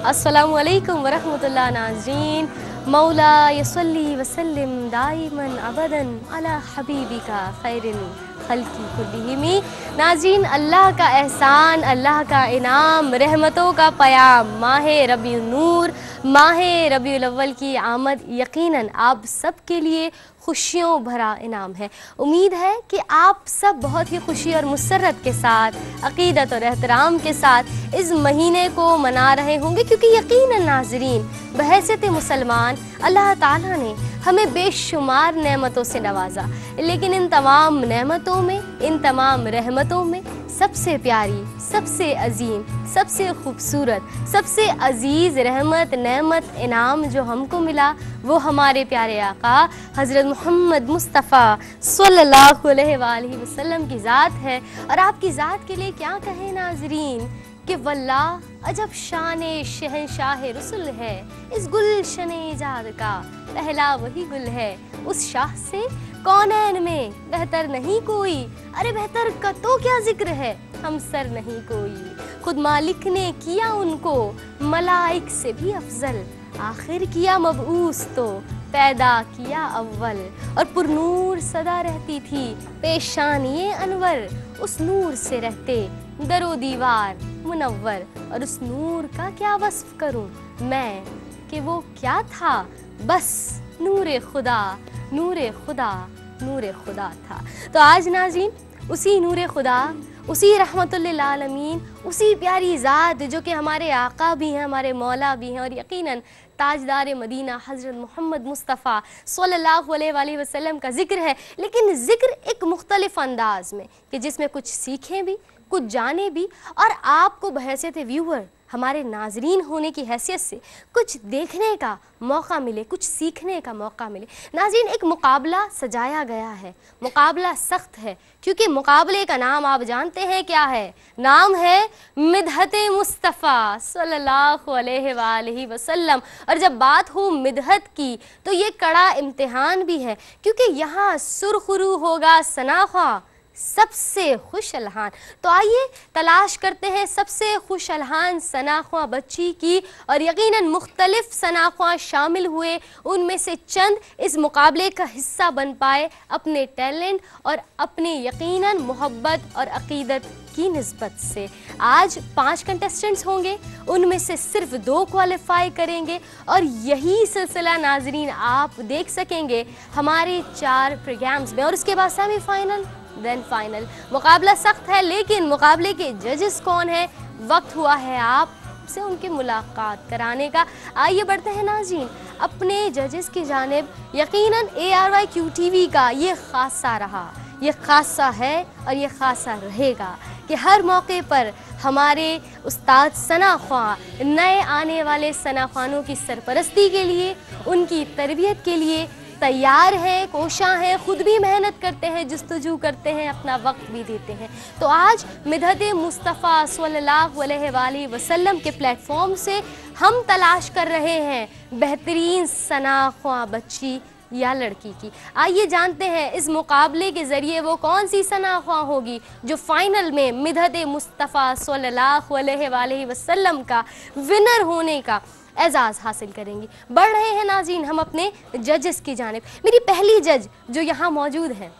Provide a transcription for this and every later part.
अस्सलामु अलैकुम वरहमतुल्लाह नाज़रीन। मौला यसल्ली वसल्लिम दाइमन अबदन अला हबीबिका खैरिल खल्की कुल्लिहिमी। नाज़रीन, अल्लाह का एहसान, अल्लाह का इनाम, रहमतों का पयाम, माह रबीउन नूर, माह रबीउल अव्वल की आमद यकीनन आप सब के लिए खुशियों भरा इनाम है। उम्मीद है कि आप सब बहुत ही खुशी और मुसर्रत के साथ, अक़ीदत और एहतराम के साथ इस महीने को मना रहे होंगे, क्योंकि यकीनन नाज़रीन बहैसियत मुसलमान अल्लाह ताला ने हमें बेशुमार नेमतों से नवाजा, लेकिन इन तमाम नेमतों में, इन तमाम रहमतों में सबसे प्यारी, सबसे अजीम, सबसे खूबसूरत, सबसे अजीज़ रहमत, नेमत, इनाम जो हमको मिला वो हमारे प्यारे आका हज़रत मोहम्मद मुस्तफ़ा सल्लल्लाहु अलैहि वसल्लम की ज़ात है। और आपकी ज़ात के लिए क्या कहें नाज़रीन कि वल्लाह अजब शाने शहंशाह रसूल है, इस गुलशन इजाद का पहला वही गुल है, उस शाह से कौनैन में बेहतर नहीं कोई, अरे बेहतर का तो क्या जिक्र है, हम सर नहीं कोई। खुद मालिक ने किया उनको मलाइक से भी अफजल, आखिर किया मबऊस तो पैदा किया अव्वल। और पुरनूर सदा रहती थी पेशानिए अनवर, उस नूर से रहते दरो दीवार मुनव्वर। और उस नूर का क्या वस्फ करूं मैं कि वो क्या था, बस नूरे खुदा, नूरे खुदा, नूरे खुदा था। तो आज नाज़रीन उसी नूरे खुदा, उसी रहमतुल लिल आलमीन, उसी प्यारी ज़ात जो कि हमारे आका भी हैं, हमारे मौला भी हैं और यकीनन ताजदार मदीना हज़रत मोहम्मद मुस्तफ़ा सल्लल्लाहु अलैहि वसल्लम का ज़िक्र है, लेकिन ज़िक्र एक मुख्तलिफ़ अंदाज़ में कि जिसमें कुछ सीखें भी, कुछ जाने भी, और आपको बहैसियत व्यूअर, हमारे नाजरीन होने की हैसियत से कुछ देखने का मौका मिले, कुछ सीखने का मौका मिले। नाजरीन, एक मुकाबला सजाया गया है, मुकाबला सख्त है, क्योंकि मुकाबले का नाम आप जानते हैं क्या है, नाम है मिदहत मुस्तफ़ा सल्लल्लाहु अलैहि वसल्लम। और जब बात हो मिदहत की तो ये कड़ा इम्तिहान भी है, क्योंकि यहाँ सुरखरू होगा सनाख़ा सबसे खुश अलहान। तो आइए तलाश करते हैं सबसे खुश अलहान सनाख़्वा बच्ची की, और यकीनन मुख्तलिफ सनाख़्वा शामिल हुए, उनमें से चंद इस मुकाबले का हिस्सा बन पाए अपने टैलेंट और अपने यकीनन मोहब्बत और अक़ीदत की निस्बत से। आज 5 कंटेस्टेंट्स होंगे, उनमें से सिर्फ 2 क्वालिफाई करेंगे, और यही सिलसिला नाजरीन आप देख सकेंगे हमारे 4 प्रोग्राम्स में। और उसके बाद सेमीफाइनल, देन फाइनल। मुकाबला सख्त है, लेकिन मुकाबले के जजेस कौन है, वक्त हुआ है आपसे उनकी मुलाकात कराने का। आइए बढ़ते हैं नाज़रीन अपने जजेस की जानिब। यकीनन ARYQTV का ये खासा रहा, ये खासा है और ये खासा रहेगा कि हर मौके पर हमारे उस्ताद सनाख़्वा नए आने वाले सनाख़्वानों की सरपरस्ती के लिए, उनकी तरबियत के लिए तैयार हैं, कोशा हैं, खुद भी मेहनत करते हैं, जुस्तजू करते हैं, अपना वक्त भी देते हैं। तो आज मिदहत मुस्तफ़ा सल्लल्लाहु अलैहि वसल्लम के प्लेटफॉर्म से हम तलाश कर रहे हैं बेहतरीन सनाख़्वा बच्ची या लड़की की। आइए जानते हैं इस मुकाबले के ज़रिए वो कौन सी सनाख़्वा होगी जो फ़ाइनल में मिदहत मुस्तफ़ा सल्लल्लाहु अलैहि वसल्लम का विनर होने का एजाज़ हासिल करेंगी। बढ़ रहे हैं नाज़रीन हम अपने जजेस की जानिब। मेरी पहली जज जो यहाँ मौजूद है,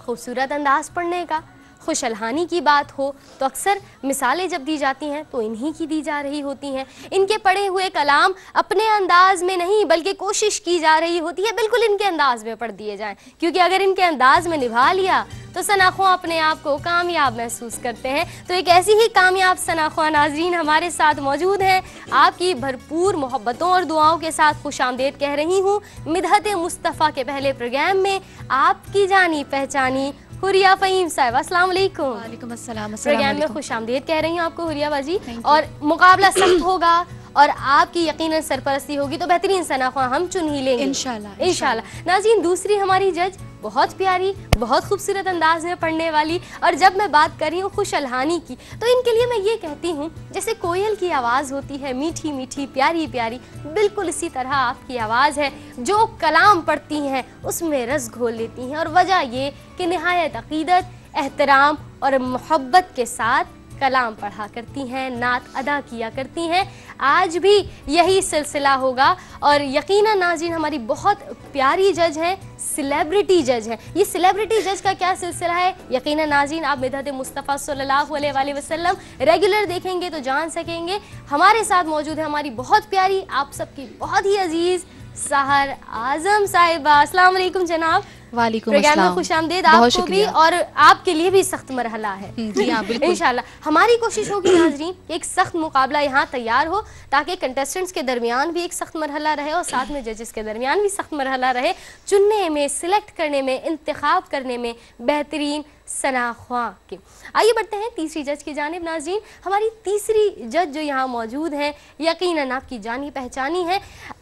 खूबसूरत अंदाज़ पढ़ने का, खुश अलहानी की बात हो तो अक्सर मिसालें जब दी जाती हैं तो इन्हीं की दी जा रही होती हैं। इनके पढ़े हुए कलाम अपने अंदाज में नहीं बल्कि कोशिश की जा रही होती है बिल्कुल इनके अंदाज में पढ़ दिए जाएं, क्योंकि अगर इनके अंदाज में निभा लिया तो सनाख़्वा अपने आप को कामयाब महसूस करते हैं। तो एक ऐसी ही कामयाब सनाख़्वा नाज़रीन हमारे साथ मौजूद हैं। आपकी भरपूर मोहब्बतों और दुआओं के साथ खुशामदीद कह रही हूँ मिदहत मुस्तफ़ा के पहले प्रोग्राम में। आपकी जानी पहचानी हुरिया फ़हीम साहिबा, अस्सलाम वालेकुम। वालेकुम अस्सलाम। प्रोग्राम में खुशामदीद कह रही हूँ आपको हुरिया बाजी। और मुकाबला सख्त होगा और आपकी यकीनन सरपरस्ती होगी तो बेहतरीन सनाख़्वा हम चुन ही लेंगे इंशाल्लाह इंशाल्लाह। नाज़रीन दूसरी हमारी जज बहुत प्यारी, बहुत खूबसूरत अंदाज में पढ़ने वाली, और जब मैं बात कर रही हूँ खुश अलहानी की तो इनके लिए मैं ये कहती हूँ जैसे कोयल की आवाज़ होती है मीठी मीठी प्यारी प्यारी, बिल्कुल इसी तरह आपकी आवाज़ है। जो कलाम पढ़ती हैं उसमें रस घोल लेती हैं, और वजह ये कि निहायत अक़ीदत, एहतराम और मोहब्बत के साथ कलाम पढ़ा करती हैं, नात अदा किया करती हैं। आज भी यही सिलसिला होगा और यकीनन नाज़रीन हमारी बहुत प्यारी जज हैं, सेलिब्रिटी जज हैं। ये सेलिब्रिटी जज का क्या सिलसिला है, यकीनन नाज़रीन आप मिदहत मुस्तफ़ा सल्लल्लाहु अलैहि वसल्लम रेगुलर देखेंगे तो जान सकेंगे। हमारे साथ मौजूद है हमारी बहुत प्यारी, आप सबकी बहुत ही अजीज़ सहर आज़म साहिबा। अस्सलाम वालेकुम जनाब। वालेकुम प्रोग्राम में अस्सलाम। खुशामदीद आपको भी और आपके लिए भी सख्त मरहला है। जी हाँ बिल्कुल। इंशाल्लाह हमारी कोशिश होगी नाज़रीन कि एक सख्त मुकाबला यहाँ तैयार हो ताकि कंटेस्टेंट्स के दरमियान भी एक सख्त मरहला रहे और साथ में जजेस के दरमियान भी सख्त मरहला रहे, चुनने में, सिलेक्ट करने में, इंतखाब करने में बेहतरीन सनाख्वा के। आइए बढ़ते हैं तीसरी जज की जानिब नाज़रीन। हमारी तीसरी जज जो यहाँ मौजूद हैं यकीनन आपकी जानी पहचानी है।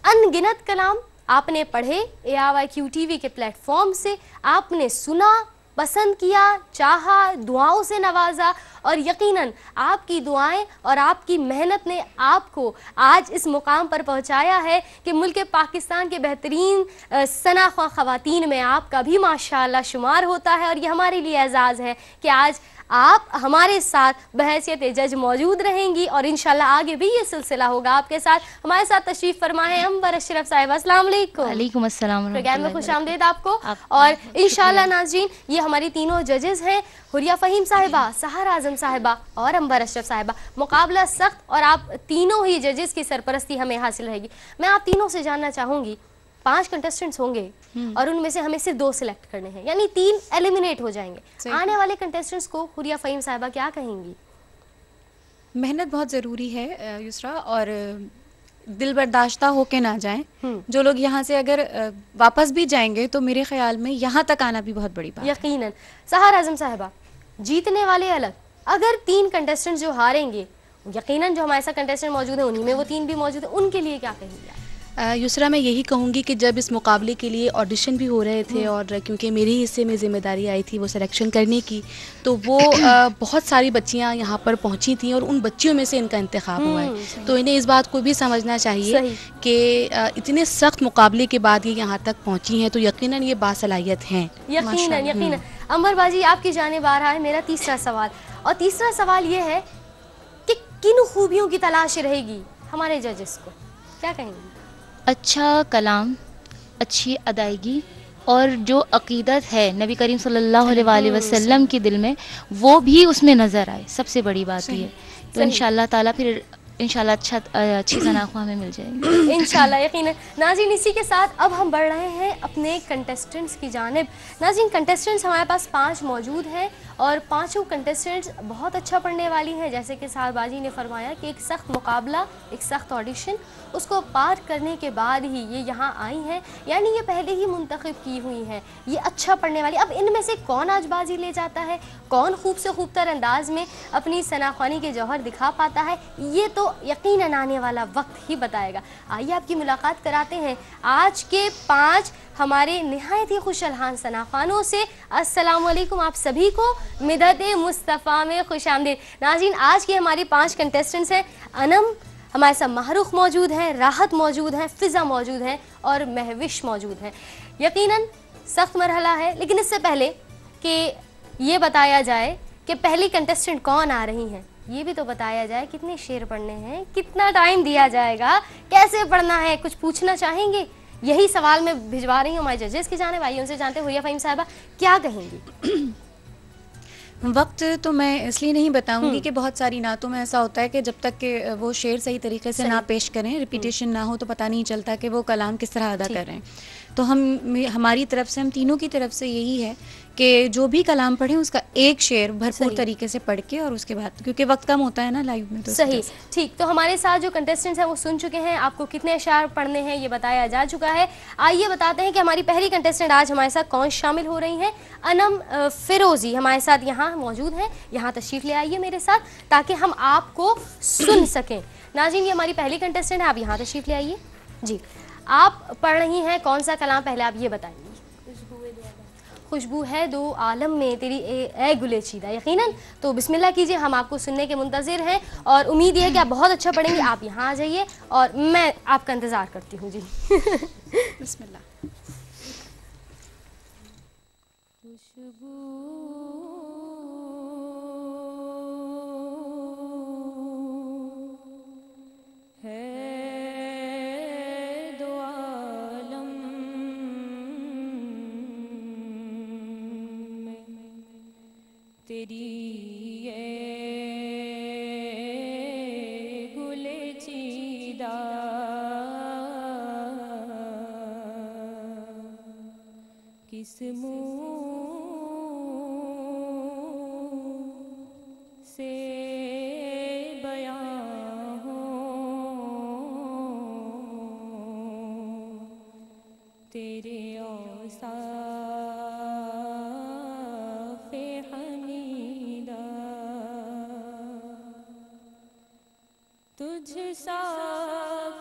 अनगिनत कलाम आपने पढ़े ARYQ TV के प्लेटफॉर्म से, आपने सुना, पसंद किया, चाहा, दुआओं से नवाजा और यकीनन आपकी दुआएं और आपकी मेहनत ने आपको आज इस मुकाम पर पहुंचाया है कि मुल्क पाकिस्तान के बेहतरीन सनाख्वा ख़वातीन में आपका भी माशाअल्लाह शुमार होता है। और ये हमारे लिए एजाज़ है कि आज आप हमारे साथ बहैसियत जज मौजूद रहेंगी और इंशाल्लाह आगे भी ये सिलसिला होगा आपके साथ। हमारे साथ तशरीफ़ फरमा है अंबर अशरफ साहिबा। अस्सलाम वालेकुम। वालेकुम अस्सलाम। प्रोग्राम में खुशामदीद आपको। और इंशाल्लाह नाज़रीन ये हमारी तीनों जजेस हैं, हुरिया फ़हीम साहिबा, सहर आज़म साहिबा और अंबर अशरफ साहिबा। मुकाबला सख्त और आप तीनों ही जजेस की सरपरस्ती हमें हासिल रहेगी। मैं आप तीनों से जानना चाहूँगी, 5 कंटेस्टेंट्स होंगे और उनमें से हमें सिर्फ 2 सिलेक्ट करने हैं, यानी 3 एलिमिनेट हो जाएंगे। आने वाले कंटेस्टेंट्स को हुरिया फ़हीम साहिबा क्या कहेंगी? मेहनत बहुत ज़रूरी है युसरा, और दिल बर्दाश्ता होके ना जाएं। जो लोग यहाँ से अगर वापस भी जाएंगे तो मेरे ख्याल में यहाँ तक आना भी बहुत बड़ी बात है। यकीनन। सहर आज़म साहिबा, जीतने वाले अलग, अगर 3 कंटेस्टेंट्स जो हारेंगे, यकीनन जो हमारे साथ कंटेस्टेंट मौजूद है उन्हीं में वो 3 भी मौजूद है, उनके लिए क्या कहेंगे आप? युसरा मैं यही कहूँगी कि जब इस मुकाबले के लिए ऑडिशन भी हो रहे थे और क्योंकि मेरे हिस्से में ज़िम्मेदारी आई थी वो सिलेक्शन करने की, तो वो बहुत सारी बच्चियाँ यहाँ पर पहुँची थी और उन बच्चियों में से इनका इंतखाब हुआ है। तो इन्हें इस बात को भी समझना चाहिए कि इतने सख्त मुकाबले के बाद ये यहाँ तक पहुँची हैं, तो यकीनन ये बासलाहियत हैं। यकीनन यकीनन। अंबर बाजी आपकी जानिब आ रहा है मेरा तीसरा सवाल, और तीसरा सवाल ये है कि किन खूबियों की तलाश रहेगी हमारे जजेस को, क्या कहेंगी? अच्छा कलाम, अच्छी अदायगी और जो अकीदत है नबी करीम सल्लल्लाहु अलैहि वसल्लम की दिल में, वो भी उसमें नज़र आए, सबसे बड़ी बात ये है। तो इंशाल्लाह ताला फिर इंशाल्लाह अच्छी सनाख्वा हमें मिल जाएगी इंशाल्लाह यकीनन। नाज़रीन इसी के साथ अब हम बढ़ रहे हैं अपने कंटेस्टेंट्स की जानिब। नाज़रीन कंटेस्टेंट्स हमारे पास 5 मौजूद हैं और 5 कंटेस्टेंट्स बहुत अच्छा पढ़ने वाली हैं। जैसे कि साहबाजी ने फरमाया कि एक सख्त मुकाबला, एक सख्त ऑडिशन, उसको पार करने के बाद ही ये यहाँ आई हैं, यानी ये पहले ही मुंतखब की हुई हैं, ये अच्छा पढ़ने वाली। अब इनमें से कौन आज बाजी ले जाता है, कौन खूब से खूबतर अंदाज में अपनी सनाख्वानी के जौहर दिखा पाता है, ये तो यकीनन आने वाला वक्त ही बताएगा। आइए आपकी मुलाकात कराते हैं आज के 5 हमारे नहायत ही खुशहाल सनाख्वानों से। अस्सलाम वालेकुम आप सभी को मिदहत मुस्तफ़ा में खुशामदीद। नाज़रीन आज की हमारी 5 कंटेस्टेंट्स हैं। अनम हमारे साथ महरुख मौजूद हैं, राहत मौजूद हैं, फ़िज़ा मौजूद हैं और महविश मौजूद हैं। यकीनन सख्त मरहला है, लेकिन इससे पहले कि ये बताया जाए कि पहली कंटेस्टेंट कौन आ रही हैं, ये भी तो बताया जाए कितने शेर पढ़ने हैं, कितना टाइम दिया जाएगा, कैसे पढ़ना है, कुछ पूछना चाहेंगे? यही सवाल मैं भिजवा रही हूँ हमारे जजेस की जानिब। आइए उनसे जानते हुए फ़हीम साहिबा क्या कहेंगी? वक्त तो मैं इसलिए नहीं बताऊंगी कि बहुत सारी नातों में ऐसा होता है कि जब तक कि वो शेर सही तरीके से ना पेश करें, रिपीटेशन ना हो, तो पता नहीं चलता कि वो कलाम किस तरह अदा कर रहे हैं। तो हमारी तरफ से, हम तीनों की तरफ से यही है कि जो भी कलाम पढ़ें उसका एक शेर भरपूर तरीके से पढ़ के और उसके बाद, क्योंकि वक्त कम होता है ना लाइव में। तो सही, ठीक। तो हमारे साथ जो कंटेस्टेंट्स हैं वो सुन चुके हैं, आपको कितने अशार पढ़ने हैं ये बताया जा चुका है। आइए बताते हैं कि हमारी पहली कंटेस्टेंट आज हमारे साथ कौन शामिल हो रही हैं। अनम फिरोजी हमारे साथ यहाँ मौजूद हैं, यहाँ तशरीफ़ ले आइए मेरे साथ ताकि हम आपको सुन सकें। नाज़रीन ये हमारी पहली कंटेस्टेंट है, आप यहाँ तशरीफ़ ले आइए जी। आप पढ़ रही हैं कौन सा कलाम, पहले आप ये बताइए। खुशबू है दो आलम में तेरी ए गुले चीदा। यकीनन तो बिस्मिल्लाह कीजिए, हम आपको सुनने के मुंतज़िर हैं और उम्मीद है कि आप बहुत अच्छा पढ़ेंगे। आप यहाँ आ जाइए और मैं आपका इंतज़ार करती हूँ जी। बिस्मिल्लाह। खुशबू तेरी ये गुले चीदा किस मुँह से बयां हो तेरे औसाफ़े हमीदा तुझ सा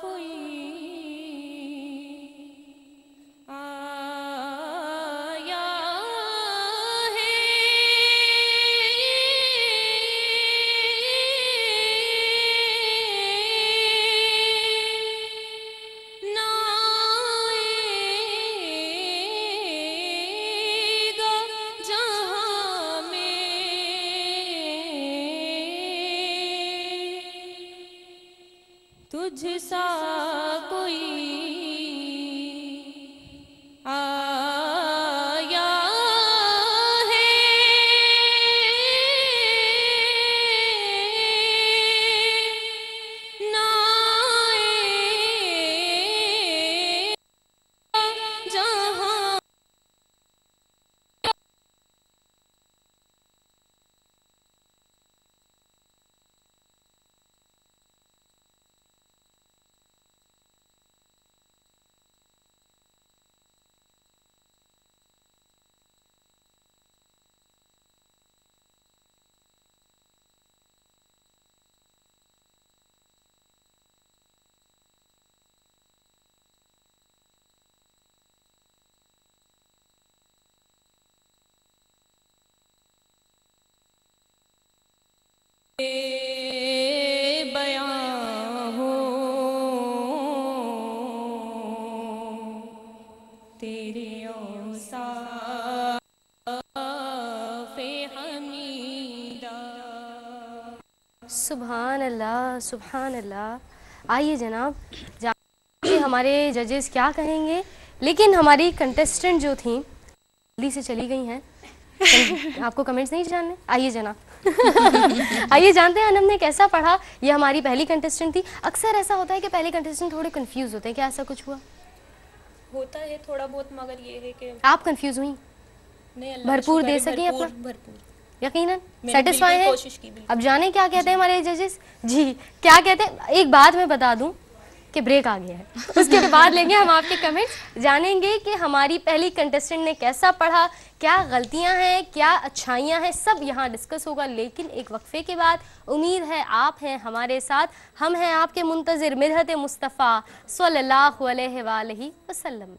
कोई आया है ना आएगा जहाँ में तुझ सा कोई आया है ना आएगा जहाँ बयां हो तेरे औसाफ़े हमीदा। सुभान अल्लाह, सुभान अल्लाह। आइए जनाब, जानते हमारे जजेस क्या कहेंगे, लेकिन हमारी कंटेस्टेंट जो थी जल्दी से चली गई हैं। आपको कमेंट्स नहीं जानने? आइए जनाब आइए जानते हैं अनम ने कैसा पढ़ा। ये हमारी पहली कंटेस्टेंट थी। अक्सर ऐसा होता है कि पहले कंटेस्टेंट थोड़े कंफ्यूज होते हैं, क्या ऐसा कुछ हुआ? होता है थोड़ा बहुत, मगर ये है कि आप कंफ्यूज हुई? नहीं, अल्लाह भरपूर का दे शुक्र है, सके अपना? भरपूर यकीनन मैंने सेटिस्फाई बिल्कुल है? कोशिश की, बिल्कुल। अब जाने क्या कहते हैं हमारे जजेस जी, क्या कहते हैं? एक बात मैं बता दूं कि ब्रेक आ गया है, उसके बाद लेंगे हम आपके कमेंट्स, जानेंगे कि हमारी पहली कंटेस्टेंट ने कैसा पढ़ा, क्या गलतियां हैं, क्या अच्छाइयां हैं, सब यहाँ डिस्कस होगा। लेकिन एक वक्फे के बाद उम्मीद है आप हैं हमारे साथ, हम हैं आपके मुंतज़िर मिदहत मुस्तफ़ा सल्लल्लाहु अलैहि वसल्लम।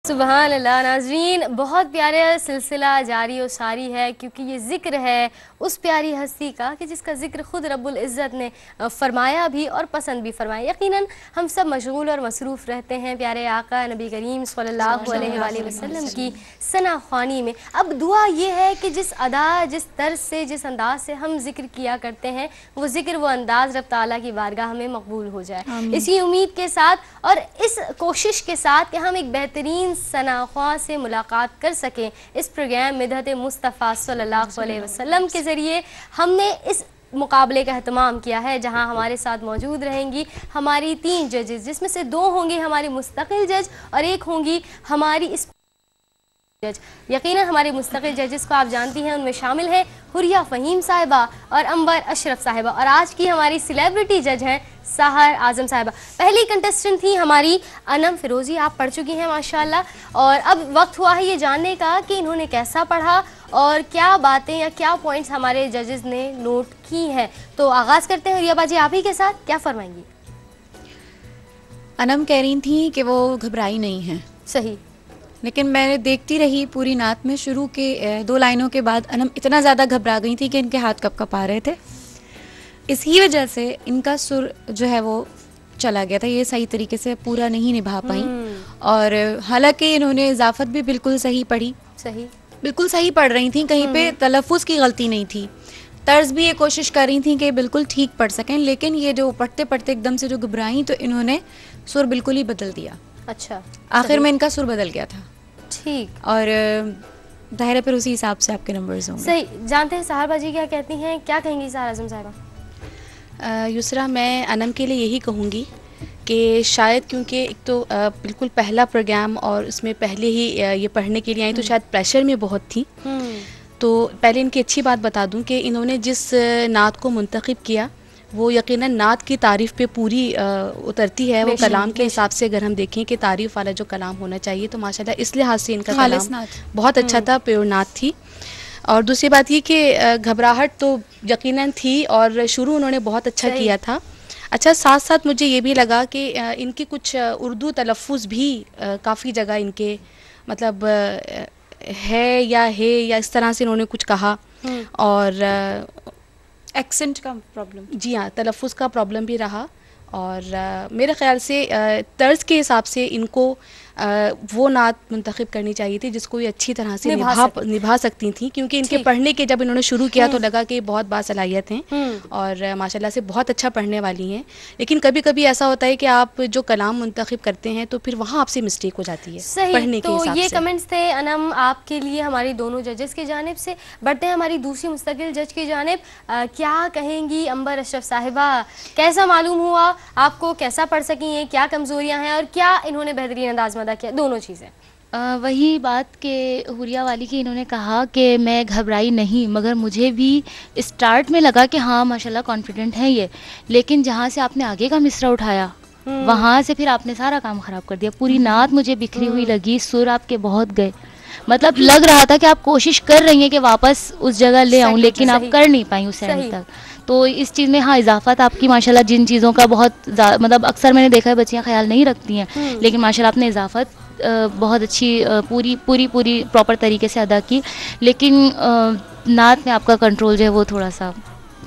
सुबहान अल्लाह। नाज़रीन, बहुत प्यारा सिलसिला जारी और सारी है, क्योंकि ये ज़िक्र है उस प्यारी हस्ती का कि जिसका ज़िक्र ख़ुद रब्बुल इज़्ज़त ने फ़रमाया भी और पसंद भी फरमाया। यकीनन हम सब मशगूल और मसरूफ़ रहते हैं प्यारे आका नबी करीम सल्लल्लाहु अलैहि वसल्लम की सना ख़्वानी में। अब दुआ ये है कि जिस अदा, जिस तर्ज से, जिस अंदाज से हम ज़िक्र किया करते हैं, वो ज़िक्र, वो अंदाज़ रब ताला की बारगाह में मकबूल हो जाए। इसी उम्मीद के साथ और इस कोशिश के साथ कि हम एक बेहतरीन सनाख्वां से मुलाकात कर सकें, इस प्रोग्राम मिदहत मुस्तफ़ा सल्लल्लाहु अलैहि वसल्लम के ज़रिए हमने इस मुकाबले का एहतमाम किया है, जहां हमारे साथ मौजूद रहेंगी हमारी 3 जजेस, जिसमें से 2 होंगे हमारी मुस्तकिल जज और 1 होंगी हमारी इस जज। यकीनन हमारे मुस्तकिल जजेस को आप जानती हैं, उनमें शामिल है हुरिया फ़हीम साहिबा और अंबर अशरफ साहिबा, और आज की हमारी सेलिब्रिटी जज हैं सहर आज़म साहिबा। पहली कंटेस्टेंट थी हमारी अनम फ़िरोज़ी, आप पढ़ चुकी हैं माशाल्लाह, और अब वक्त हुआ है ये जानने का कि इन्होंने कैसा पढ़ा और क्या बातें या क्या पॉइंट्स हमारे जजेस ने नोट की हैं। तो आगाज़ करते हैं हुरिया बाजी आप ही के साथ, क्या फरमाएंगी? अनम कह रही थी कि वो घबराई नहीं है, सही, लेकिन मैंने देखती रही पूरी नात में शुरू के 2 लाइनों के बाद अनम इतना ज़्यादा घबरा गई थी कि इनके हाथ कँप आ रहे थे। इसी वजह से इनका सुर जो है वो चला गया था, ये सही तरीके से पूरा नहीं निभा पाई और हालांकि इन्होंने इजाफत भी बिल्कुल सही पढ़ी, सही, बिल्कुल सही पढ़ रही थी, कहीं पे तलफ़ुज़ की गलती नहीं थी, तर्ज भी ये कोशिश कर रही थी कि बिल्कुल ठीक पढ़ सकें, लेकिन ये जो पढ़ते पढ़ते एकदम से जो घबराई तो इन्होंने सुर बिल्कुल ही बदल दिया। अच्छा, आखिर में इनका सुर बदल गया था। ठीक, और ज़ाहिर है फिर उसी हिसाब से आपके नंबर्स होंगे। सही। जानते हैं सहार बाजी क्या कहती हैं, क्या कहेंगी सहार आज़म साहिबा? युसरा, मैं अनम के लिए यही कहूँगी कि शायद क्योंकि एक तो बिल्कुल पहला प्रोग्राम और उसमें पहले ही ये पढ़ने के लिए आई तो शायद प्रेशर में बहुत थी। तो पहले इनकी अच्छी बात बता दूं कि इन्होंने जिस नात को मुंतखब किया वो यकीनन नात की तारीफ़ पे पूरी उतरती है। वो कलाम के हिसाब से अगर हम देखें कि तारीफ़ वाला जो कलाम होना चाहिए तो माशाल्लाह इस लिहाज से इनका कलाम बहुत अच्छा था, प्योर नात थी। और दूसरी बात ये कि घबराहट तो यकीनन थी और शुरू उन्होंने बहुत अच्छा किया था। अच्छा, साथ साथ मुझे ये भी लगा कि इनकी कुछ उर्दू तलफ़ुज़ भी काफ़ी जगह इनके मतलब है या इस तरह से इन्होंने कुछ कहा, और एक्सेंट का प्रॉब्लम, जी हाँ, तलफ़ुज़ का प्रॉब्लम भी रहा। और मेरे ख़्याल से तर्ज के हिसाब से इनको वो नात मुंतखब करनी चाहिए थी जिसको ये अच्छी तरह से निभा सकती थी, क्योंकि इनके पढ़ने के जब इन्होंने शुरू किया तो लगा कि बहुत बासलाहियत हैं और माशाल्लाह से बहुत अच्छा पढ़ने वाली हैं। लेकिन कभी कभी ऐसा होता है कि आप जो कलाम मुंतखब करते हैं तो फिर वहाँ आपसे मिस्टेक हो जाती है पढ़ने के हिसाब से। ये कमेंट्स थे अनम आपके लिए हमारी दोनों जजेस की जानिब से। बढ़ते हैं हमारी दूसरी मुस्तकिल जज की जानिब। क्या कहेंगी अंबर अशरफ साहिबा, कैसा मालूम हुआ आपको, कैसा पढ़ सकी हैं, क्या कमज़ोरियाँ हैं और क्या इन्होंने बेहतरीन अंदाज में अदा किया, दोनों चीज़ें? वही बात के हुरिया वाली की इन्होंने कहा कि मैं घबराई नहीं, मगर मुझे भी स्टार्ट में लगा कि हाँ माशाल्लाह कॉन्फिडेंट है ये, लेकिन जहाँ से आपने आगे का मिसरा उठाया वहाँ से फिर आपने सारा काम ख़राब कर दिया। पूरी नात मुझे बिखरी हुई लगी, सुर आपके बहुत गए, मतलब लग रहा था कि आप कोशिश कर रही हैं कि वापस उस जगह ले आऊँ, लेकिन आप कर नहीं पाई उस एंड तक। तो इस चीज़ में हाँ इजाफत आपकी माशाल्लाह, जिन चीज़ों का बहुत मतलब अक्सर मैंने देखा है बच्चियाँ ख्याल नहीं रखती हैं, लेकिन माशाल्लाह आपने इजाफत बहुत अच्छी पूरी प्रॉपर तरीके से अदा की, लेकिन नात में आपका कंट्रोल जो है वो थोड़ा सा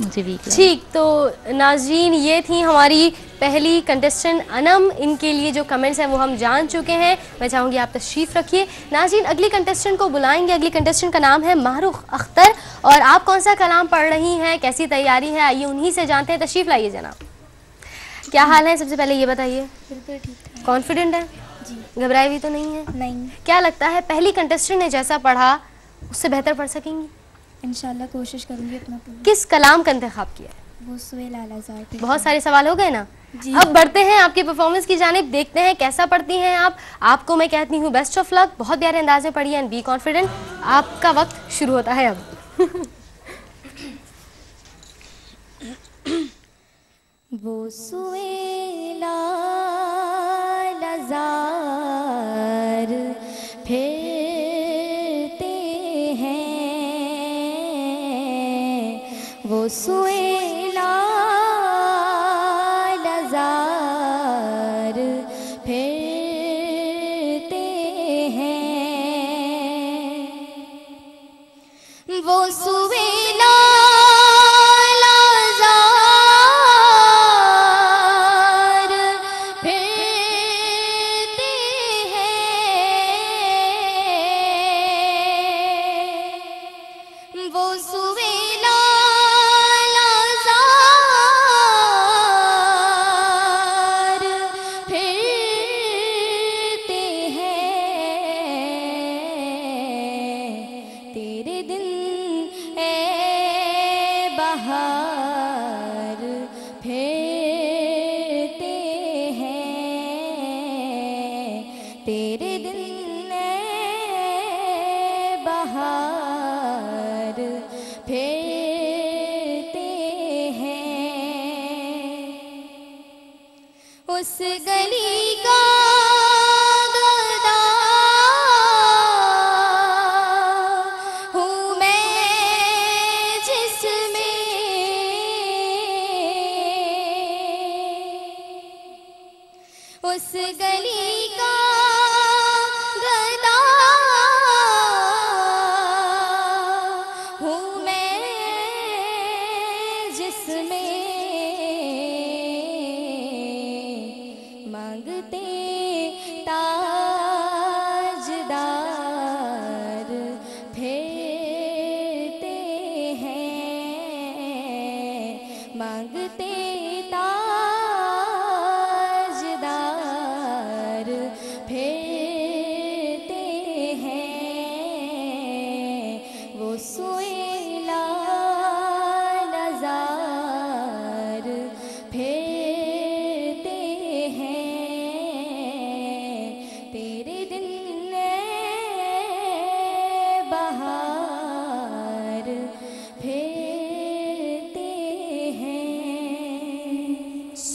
मुझे वीक लगा। ठीक, तो नाज़रीन ये थी हमारी पहली कंटेस्टेंट अनम, इनके लिए जो कमेंट्स हैं वो हम जान चुके हैं। मैं चाहूँगी आप तशरीफ़ रखिए। नाज़रीन अगली कंटेस्टेंट को बुलाएंगे। अगली कंटेस्टेंट का नाम है मारूख अख्तर, और आप कौन सा कलाम पढ़ रही हैं, कैसी तैयारी है, आइए उन्हीं से जानते हैं। तशरीफ़ लाइए जनाब, क्या हाल है? सबसे पहले ये बताइए। बिल्कुल ठीक है। कॉन्फिडेंट है जी। घबराई हुई तो नहीं है? नहीं। क्या लगता है पहली कंटेस्टेंट ने जैसा पढ़ा उससे बेहतर पढ़ सकेंगी? इंशाल्लाह कोशिश करूंगी अपना पूरा। किस कलाम का इंतखाब किया है? वो सुहेल आलाज़ार। बहुत सारे सवाल हो गए ना जी। अब बढ़ते हैं आपकी परफॉर्मेंस की जानिब, देखते हैं कैसा पढ़ती हैं आप। आपको मैं कहती हूँ बेस्ट ऑफ लक, बहुत प्यारे अंदाज में पढ़िए एंड बी कॉन्फिडेंट। आपका वक्त शुरू होता है अब। वो सुहेल आलाज़ार फिरते हैं, वो सुहेल आलाज़ार फिरते हैं, वो सुहेल आलाज़ार फिरते हैं, वो सुहेल आलाज़ार फिरते हैं, तेरे दिन ए बहार फिरते हैं, तेरे दिन ए बहार फिरते हैं, उस गली का गदा हूँ मैं जिसमें उस गली का गदा हूँ मैं जिसमें मांगते ताज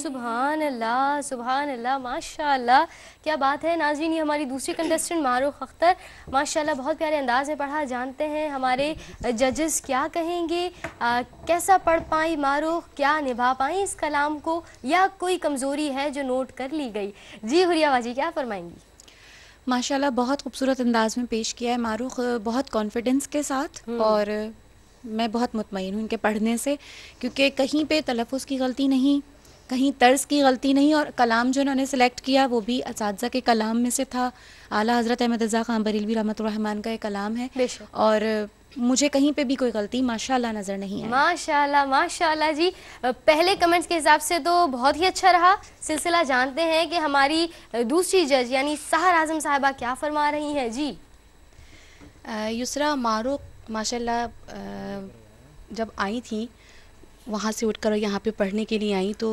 सुभान अल्लाह, सुभान अल्लाह, माशाल्लाह, क्या बात है। नाज़रीन, ये हमारी दूसरी कंटेस्टेंट मारूख अख्तर, माशाल्लाह बहुत प्यारे अंदाज में पढ़ा। जानते हैं हमारे जजेस क्या कहेंगे, कैसा पढ़ पाई मारूख, क्या निभा पाई इस कलाम को, या कोई कमज़ोरी है जो नोट कर ली गई। जी हुरिया बाजी, क्या फरमाएंगी? माशाल्लाह बहुत खूबसूरत अंदाज में पेश किया है मारूख, बहुत कॉन्फिडेंस के साथ, और मैं बहुत मुतमईन हूँ इनके पढ़ने से, क्योंकि कहीं पे तलफ़ुज़ की गलती नहीं, कहीं तर्ज की गलती नहीं, और कलाम जो उन्होंने सेलेक्ट किया वो भी असातिज़ा के कलाम में से था। आला हज़रत अहमद रज़ा ख़ान बरेलवी रहमतुल्लाह रहमान का एक कलाम है, और मुझे कहीं पे भी कोई गलती माशाल्लाह नज़र नहीं आई। माशाल्लाह, माशाल्लाह जी। पहले कमेंट्स के हिसाब से तो बहुत ही अच्छा रहा सिलसिला। जानते हैं कि हमारी दूसरी जज यानी सहर आज़म साहिबा क्या फरमा रही हैं। जी युसरा मारूख माशाल्लाह जब आई थी वहाँ से उठकर यहाँ पे पढ़ने के लिए आई तो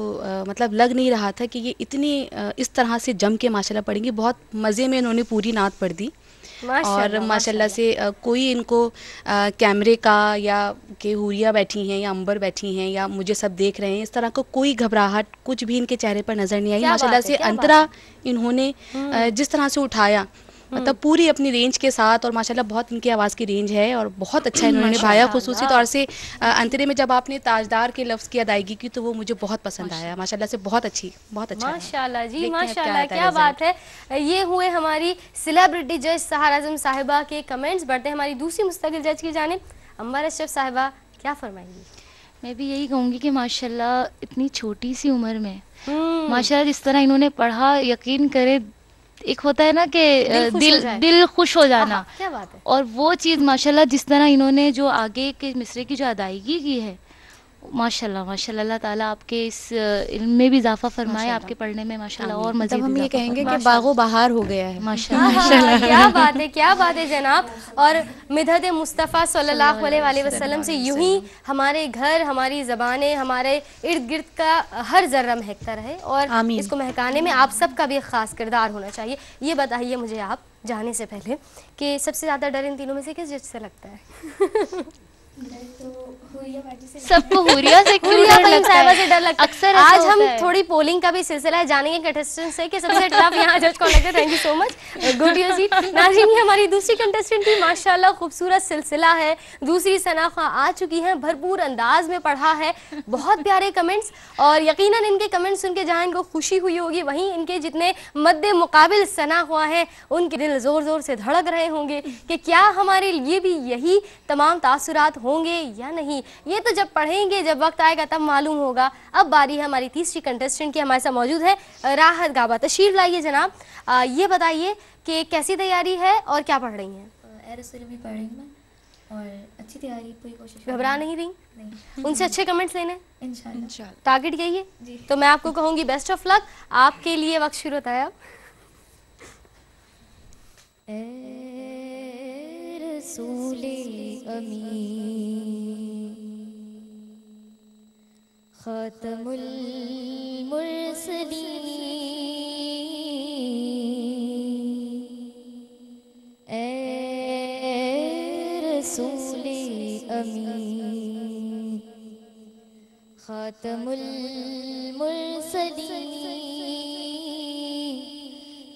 मतलब लग नहीं रहा था कि ये इतनी इस तरह से जम के माशाल्लाह पढ़ेंगी। बहुत मज़े में इन्होंने पूरी नात पढ़ दी, और माशाल्लाह से कोई इनको कैमरे का या कि हुरिया बैठी हैं या अंबर बैठी हैं या मुझे सब देख रहे हैं, इस तरह का कोई घबराहट कुछ भी इनके चेहरे पर नज़र नहीं आई। माशाल्लाह से अंतरा इन्होंने जिस तरह से उठाया, मतलब पूरी अपनी रेंज के साथ, और माशाल्लाह बहुत इनकी आवाज़ की रेंज है और बहुत अच्छा इन्होंने निभाया। खुसूसी तौर से अंतरे में जब आपने ताजदार के लफ्ज़ की अदायगी की तो वो मुझे बहुत पसंद आया। माशाल्लाह से बहुत अच्छी, बहुत अच्छा। माशाल्लाह जी, माशाल्लाह, क्या बात है। ये हुए हमारी सेलिब्रिटी जज सहर आज़म साहिबा के कमेंट्स। बढ़ते हैं हमारी दूसरी मुस्तकिल जज की जानिब, अंबर अशरफ साहिबा, क्या फरमाएंगी? मैं भी यही कहूँगी कि माशाल्लाह इतनी छोटी सी उम्र में माशाल्लाह जिस तरह इन्होंने पढ़ा, यकीन करे एक होता है ना कि दिल खुश हो जाना, क्या बात है। और वो चीज़ माशाल्लाह जिस तरह इन्होंने जो आगे के मिसरे की जो अदायगी की है, माशाल्लाह माशाल्लाह, अल्लाह ताला आपके इस इल्म में भी इजाफा फरमाए, आपके पढ़ने में माशाल्लाह और मज़ीद। हम ये कहेंगे कि बागो बहार हो गया है माशाल्लाह। क्या बात है, क्या बात है जनाब। और मिदहत मुस्तफ़ा सल्लल्लाहु अलैहि वसल्लम से यूं ही हमारे घर, हमारी ज़बानें, हमारे इर्द गिर्द का हर ज़र्रा महकता रहे, और इसको महकाने में आप सबका भी ख़ास किरदार होना चाहिए। ये बताइए मुझे आप जाने से पहले कि सबसे ज़्यादा डर इन तीनों में से किस जज से लगता है? सबको हुरिया से क्यों डर लगता है? से डर लगता है। अक्सर आज हम थोड़ी पोलिंग का भी सिलसिला है, जानेंगे कंटेस्टेंट से कि सबसे टफ यहाँ जज कौन लगता है। Thank you so much, good you see. नाज़रीन, ये हमारी दूसरी कंटेस्टेंट की माशाल्लाह खूबसूरत सिलसिला है। दूसरी सनाखा आ चुकी हैं, भरपूर अंदाज में पढ़ा है, बहुत प्यारे कमेंट्स, और यकीनन इनके कमेंट्स सुन के जहाँ इनको खुशी हुई होगी, वहीं इनके जितने मद्दे मुकाबिल सना हुआ है उनके दिल ज़ोर ज़ोर से धड़क रहे होंगे कि क्या हमारे लिए भी यही तमाम तासुरात होंगे या नहीं। ये तो जब पढ़ेंगे, जब वक्त आएगा तब मालूम होगा। अब बारी है हमारी तीसरी कंटेस्टेंट की, हमारे साथ मौजूद है राहत गाबा। तशरीफ लाइए जनाब, ये बताइए कि कैसी तैयारी है और क्या पढ़ रही हैं? भी पढ़ रही हूँ और अच्छी तैयारी, पूरी कोशिश। घबरा नहीं रही? नहीं। उनसे अच्छे कमेंट्स लेने इंशाल्लाह। टारगेट यही है, तो मैं आपको कहूँगी बेस्ट ऑफ लक। आपके लिए वक्त शुरू होता है अब। रसूले अमीन खातमुल मुरसलीन ए रसूले अमीन खातमुल मुरसलीन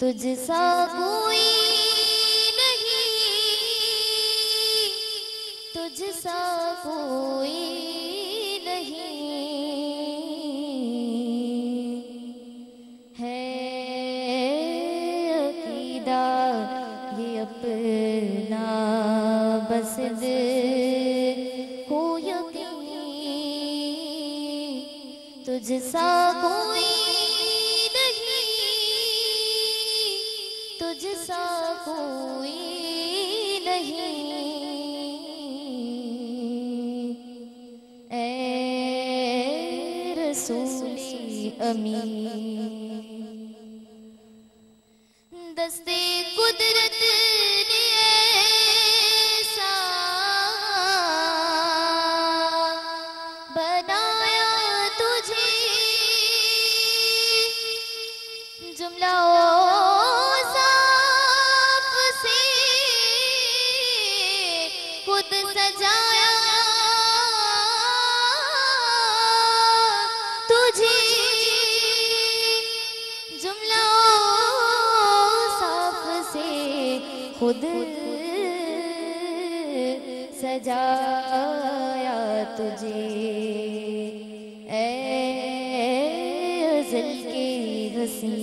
तुझसा कोई तुझसा कोई नहीं है अकीदा ये अपना बस हो यकीन तुझसा कोई नहीं तुझसा कोई नहीं अमीन दस्ते कुदरत ने ऐसा बनाया तुझे जुमला साफ से खुद सजाया तुझे खुद सजाया तुझे, ए अज़ल की हसी,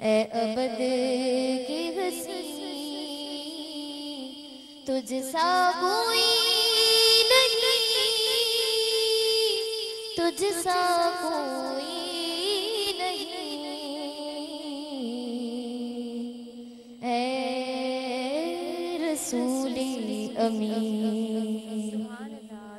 ए अबद की हसी, तुझ सा कोई नहीं, तुझ सा कोई नहीं, ए रसूले अमीन।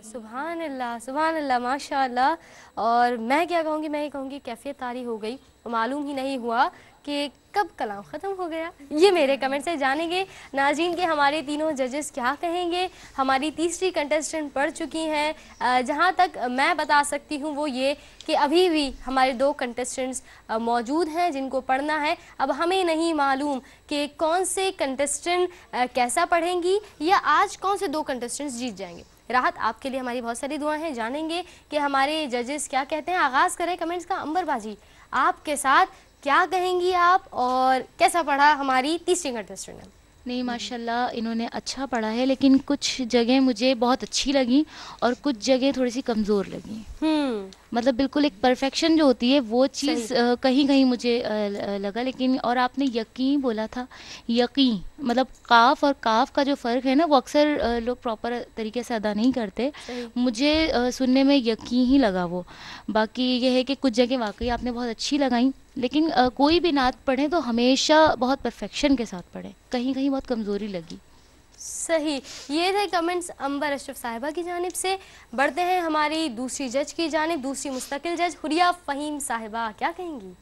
सुभान अल्लाह, सुभान अल्लाह, माशाअल्लाह। और मैं क्या कहूँगी, मैं ये कहूँगी कैफियत तारी हो गई, मालूम ही नहीं हुआ कि कब कलाम ख़त्म हो गया। ये मेरे कमेंट से जानेंगे नाज़रीन के हमारे तीनों जजेस क्या कहेंगे। हमारी तीसरी कंटेस्टेंट पढ़ चुकी हैं। जहाँ तक मैं बता सकती हूँ वो ये कि अभी भी हमारे 2 कंटेस्टेंट्स मौजूद हैं जिनको पढ़ना है। अब हमें नहीं मालूम कि कौन से कंटेस्टेंट कैसा पढ़ेंगी या आज कौन से 2 कंटेस्टेंट्स जीत जाएंगे। राहत, आपके लिए हमारी बहुत सारी दुआएं हैं, जानेंगे कि हमारे जजेस क्या कहते हैं। आगाज़ करें कमेंट्स का। अंबर बाजी, आपके साथ क्या कहेंगी आप और कैसा पढ़ा हमारी तीसरी कंटेस्टेंट ने? नहीं, माशाल्लाह इन्होंने अच्छा पढ़ा है, लेकिन कुछ जगह मुझे बहुत अच्छी लगी और कुछ जगह थोड़ी सी कमज़ोर लगी। मतलब बिल्कुल एक परफेक्शन जो होती है वो चीज़ कहीं कहीं मुझे लगा। लेकिन और आपने यकीन बोला था, यकीन मतलब काफ और काफ का जो फ़र्क है ना, वो अक्सर लोग प्रॉपर तरीके से अदा नहीं करते। मुझे सुनने में यकीन ही लगा वो। बाकी ये है कि कुछ जगह वाकई आपने बहुत अच्छी लगाई, लेकिन कोई भी नात पढ़े तो हमेशा बहुत परफेक्शन के साथ पढ़े, कहीं कहीं बहुत कमज़ोरी लगी। सही, ये थे कमेंट्स अंबर अशरफ साहिबा की जानिब से। बढ़ते हैं हमारी दूसरी जज की जानिब, दूसरी मुस्तकिल जज हुरिया फ़हीम साहिबा, क्या कहेंगी?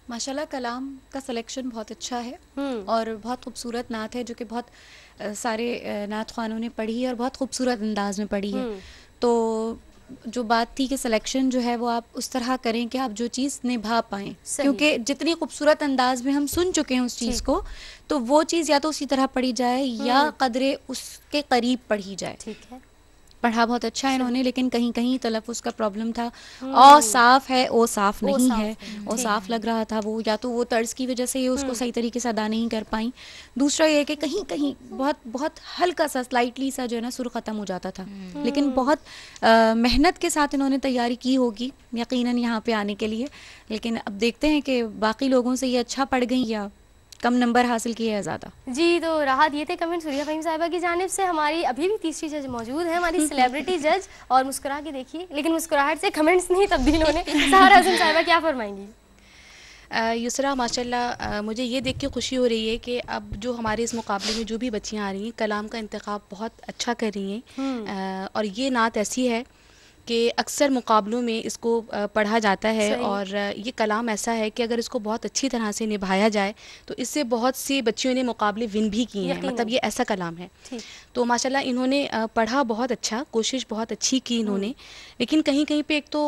माशाल्लाह कलाम का सिलेक्शन बहुत अच्छा है और बहुत खूबसूरत नात है जो कि बहुत सारे नात ख़वानों ने पढ़ी है और बहुत खूबसूरत अंदाज में पढ़ी है। तो जो बात थी कि सिलेक्शन जो है वो आप उस तरह करें कि आप जो चीज़ निभा पाएँ, क्योंकि जितनी खूबसूरत अंदाज में हम सुन चुके हैं उस चीज़ को, तो वो चीज़ या तो उसी तरह पढ़ी जाए या कदरे उसके करीब पढ़ी जाए। ठीक है, पढ़ा बहुत अच्छा है इन्होंने, लेकिन कहीं कहीं तलफ़्फ़ुज़ का प्रॉब्लम था। ओ साफ़ है, ओ साफ़ नहीं है, ओ साफ़ लग रहा था वो, या तो वो तर्ज की वजह से ये उसको सही तरीके से अदा नहीं कर पाई। दूसरा ये है कि कहीं कहीं बहुत बहुत हल्का सा स्लाइटली सा जो है ना सुर ख़त्म हो जाता था। लेकिन बहुत मेहनत के साथ इन्होंने तैयारी की होगी यकीनन यहाँ पे आने के लिए। लेकिन अब देखते हैं कि बाकी लोगों से ये अच्छा पढ़ गई या कम नंबर हासिल किए हैं ज़्यादा। जी, तो राहत ये थे कमेंट्स हुरिया फ़हीम साहिबा की जानिब से। हमारी अभी भी तीसरी जज मौजूद है, हमारी सेलिब्रिटी जज, और मुस्कुरा के देखिए, लेकिन मुस्कुराहट से कमेंट्स नहीं तब्दील होने। सहारा हसन साहिबा क्या फरमाएंगी? युसरा, माशाल्लाह मुझे ये देख के खुशी हो रही है कि अब जो हमारे इस मुकाबले में जो भी बच्चियाँ आ रही हैं, कलाम का इंतखाब बहुत अच्छा कर रही हैं। और ये नात ऐसी है कि अक्सर मुकाबलों में इसको पढ़ा जाता है, और ये कलाम ऐसा है कि अगर इसको बहुत अच्छी तरह से निभाया जाए तो इससे बहुत सी बच्चियों ने मुकाबले विन भी किए हैं। मतलब ये ऐसा कलाम है। तो माशाल्लाह इन्होंने पढ़ा बहुत अच्छा, कोशिश बहुत अच्छी की इन्होंने। लेकिन कहीं कहीं पे एक तो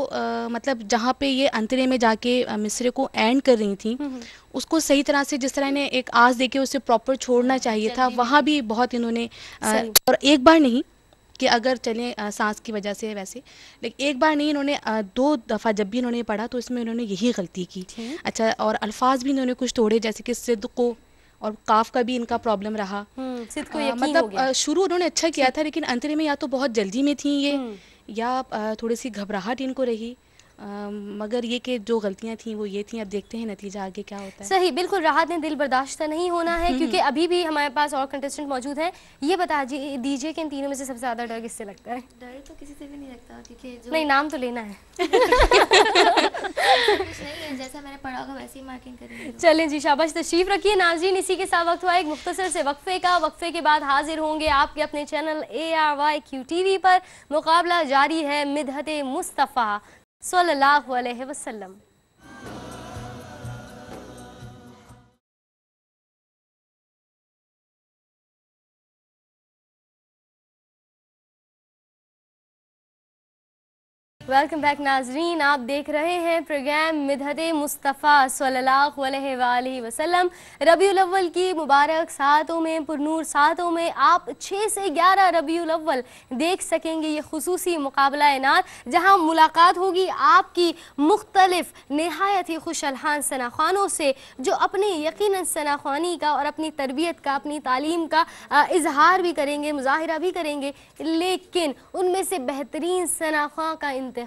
मतलब जहाँ पे ये अंतरे में जाके मिसरे को एंड कर रही थी, उसको सही तरह से जिस तरह इन्हें एक आस दे के उसे प्रॉपर छोड़ना चाहिए था, वहाँ भी बहुत इन्होंने और एक बार नहीं कि अगर चलें सांस की वजह से वैसे, लेकिन एक बार नहीं, इन्होंने 2 दफ़ा जब भी इन्होंने पढ़ा तो इसमें इन्होंने यही गलती की। अच्छा, और अल्फाज भी इन्होंने कुछ तोड़े, जैसे कि सिद्द को और काफ का भी इनका प्रॉब्लम रहा। मतलब शुरू उन्होंने अच्छा किया था, लेकिन अंतरे में या तो बहुत जल्दी में थी ये, या थोड़ी सी घबराहट इनको रही। मगर ये कि जो गलतियां थी वो ये थी। अब देखते हैं नतीजा आगे क्या होता है। सही, बिल्कुल राहत ने दिल बर्दाश्त नहीं होना है, क्योंकि अभी भी हमारे पास और कंटेस्टेंट मौजूद हैं। ये बता दीजिए कि इन तीनों में से सबसे ज़्यादा डर किससे लगता है? डर तो किसी से भी नहीं लगता, क्योंकि जो नहीं, नाम तो लेना है। कुछ नहीं है, जैसा मैंने पढ़ा होगा वैसे ही मार्किंग करेंगे। चलें जी, शाबाश, तशरीफ रखिए। नाज़रीन, इसी के साथ वक्त हुआ एक मुख्तसर से वक्फे का। वक्फे के बाद हाजिर होंगे आपके अपने चैनल ARYQ TV पर। मुकाबला जारी है मिदहत मुस्तफ़ा सल्लल्लाहु अलैहि वसल्लम। वेलकम बैक नाजरीन, आप देख रहे हैं प्रोग्राम मिदहत मुस्तफ़ा सल्लल्लाहु अलैहि वसल्लम। रबीउल अव्वल की मुबारक सातों में, पुरनूर सातों में आप 6 से 11 रबीउल अव्वल देख सकेंगे ये खुसूसी मुकाबला नात, जहां मुलाकात होगी आपकी मुख्तलिफ नहायत ही खुशहाल सनाखानों से, जो अपनी यकीनन सनाखानी का और अपनी तरबियत का, अपनी तालीम का इजहार भी करेंगे, मुजाहिरा भी करेंगे, लेकिन उनमें से बेहतरीन सनाखा का इंतखाब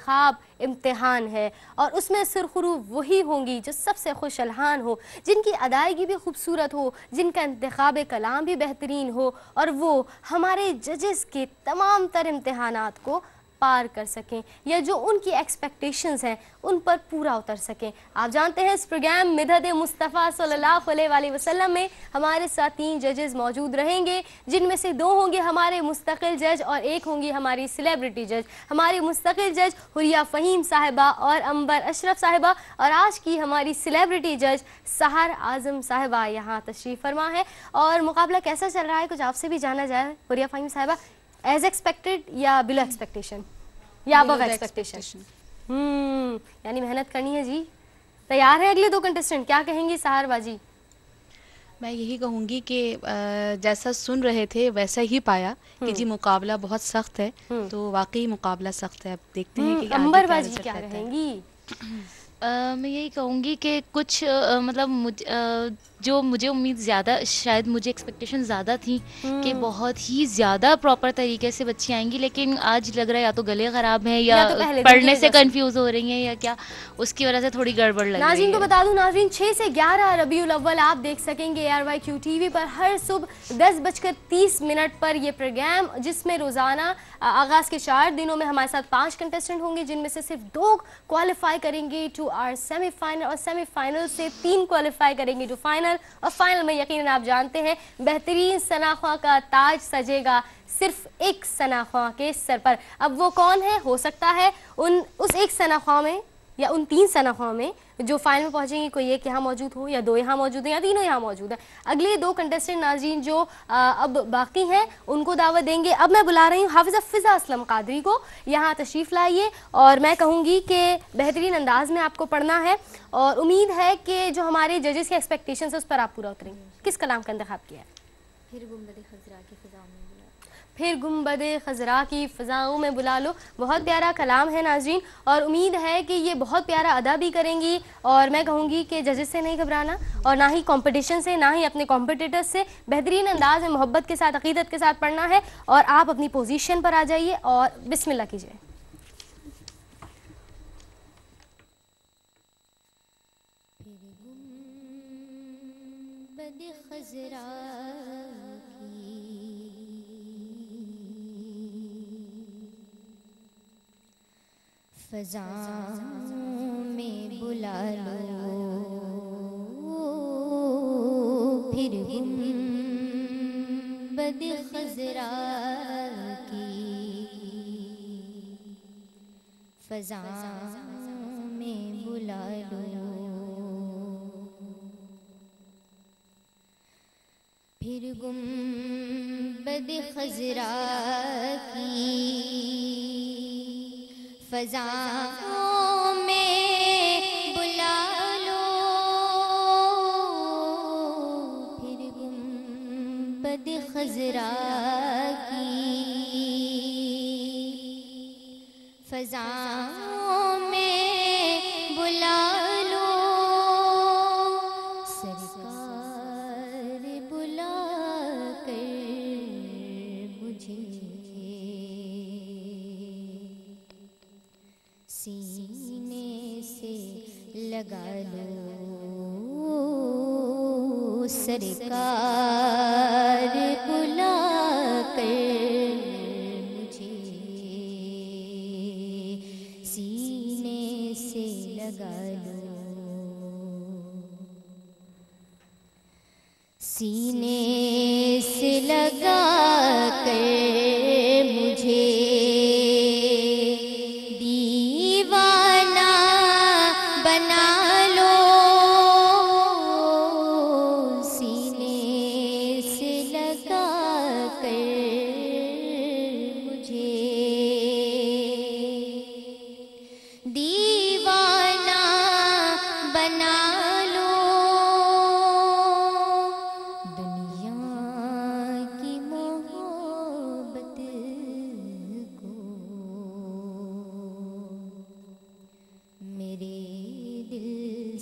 इम्तिहान है और उसमें सुरखरू वही होंगी जो सबसे खुशहाल हो, जिनकी अदायगी भी खूबसूरत हो, जिनका इंतखाब कलाम भी बेहतरीन हो और वो हमारे जजेस के तमाम तर इम्तिहानात को पार कर सकें या जो उनकी एक्सपेक्टेशंस हैं उन पर पूरा उतर सकें। आप जानते हैं इस प्रोग्राम मिदहत मुस्तफ़ा सल्लल्लाहु अलैहि वसल्लम में हमारे साथ 3 जजेस मौजूद रहेंगे, जिनमें से 2 होंगे हमारे मुस्तकिल जज और 1 होंगी हमारी सेलिब्रिटी जज। हमारी मुस्तकिल जज हुरिया फ़हीम साहिबा और अंबर अशरफ साहिबा, और आज की हमारी सेलिब्रिटी जज सहर आज़म साहिबा यहाँ तशरीफ़ फरमा है। और मुकाबला कैसा चल रहा है कुछ आपसे भी जाना जाए। हुरिया फ़हीम साहिबा, एज एक्सपेक्टेड या बिलो एक्सपेक्टेशन या अबव एक्सपेक्टेशन? यानी मेहनत करनी है जी। तैयार है अगले 2 कंटेस्टेंट, क्या कहेंगी सहर बाजी? मैं यही कहूँगी कि जैसा सुन रहे थे वैसा ही पाया कि जी मुकाबला बहुत सख्त है, तो वाकई मुकाबला सख्त है। अब देखते हैं कि अंबर बाजी क्या कहेंगी? मैं यही कहूँगी कि कुछ जो मुझे उम्मीद ज़्यादा, शायद मुझे एक्सपेक्टेशन ज़्यादा थी कि बहुत ही ज़्यादा प्रॉपर तरीके से बच्ची आएंगी, लेकिन आज लग रहा है या तो गले ख़राब हैं या तो पढ़ने से कंफ्यूज हो रही हैं या क्या, उसकी वजह से थोड़ी गड़बड़ लग रही है। नाज़रीन को बता दूं, नाज़रीन 6 से 11 रबीउल अव्वल आप देख सकेंगे ARYQ TV पर हर सुबह 10:30 पर ये प्रोग्राम, जिसमें रोज़ाना आगाज़ के 4 दिनों में हमारे साथ 5 कंटेस्टेंट होंगे, जिनमें से सिर्फ 2 क्वालिफाई करेंगे टू आवर सेमीफाइनल और सेमीफाइनल से 3 क्वालिफाई करेंगे टू फाइनल। और फाइनल में यकीनन आप जानते हैं बेहतरीन सनाखा का ताज सजेगा सिर्फ एक सनाखा के सर पर। अब वो कौन है? हो सकता है उस एक सनाखा में या उन 3 सनाखा में जो फाइनल में पहुंचेंगे, कोई एक यहाँ मौजूद हो या 2 यहाँ मौजूद है या तीनों यहाँ मौजूद है। अगले 2 कंटेस्टेंट नाज़रीन जो अब बाकी हैं उनको दावत देंगे। अब मैं बुला रही हूँ हाफिज़ा फ़िज़ा असलम कादरी को, यहाँ तशरीफ़ लाइए और मैं कहूँगी कि बेहतरीन अंदाज में आपको पढ़ना है और उम्मीद है कि जो हमारे जजेस के एक्सपेक्टेशन है उस पर आप पूरा उतरेंगे। किस कलाम का इंतखाब किया है? फिर गुंबद खजरा की फ़िज़ाओं में बुला, फिर गुंबद खजरा की फ़िज़ाओं में बुला लो। बहुत प्यारा कलाम है नाज़रीन और उम्मीद है कि ये बहुत प्यारा अदा भी करेंगी। और मैं कहूँगी कि जजेस से नहीं घबराना और ना ही कंपटीशन से, ना ही अपने कॉम्पिटिटर्स से, बेहतरीन अंदाज में मोहब्बत के साथ, अक़ीदत के साथ पढ़ना है। और आप अपनी पोजीशन पर आ जाइए और बिस्मिल्लाह कीजिए। खजरा फ़ज़ाओं में बुला लो, फिर गुंबद खजरा की फ़ज़ाओं में बुला लो, फिर गुंबद खजरा की फ़ज़ाओं में बुला लो, फिर गुंबद खजरा की फ़ज़ाओं में बुला लो, सरकार बुला कर मुझे सीने से लगा लो, सरकार बुला कर मुझे सीने से लगा लो, सीने से लगा कर मुझे दीवाना बना लो, सीने से लगा कर मुझे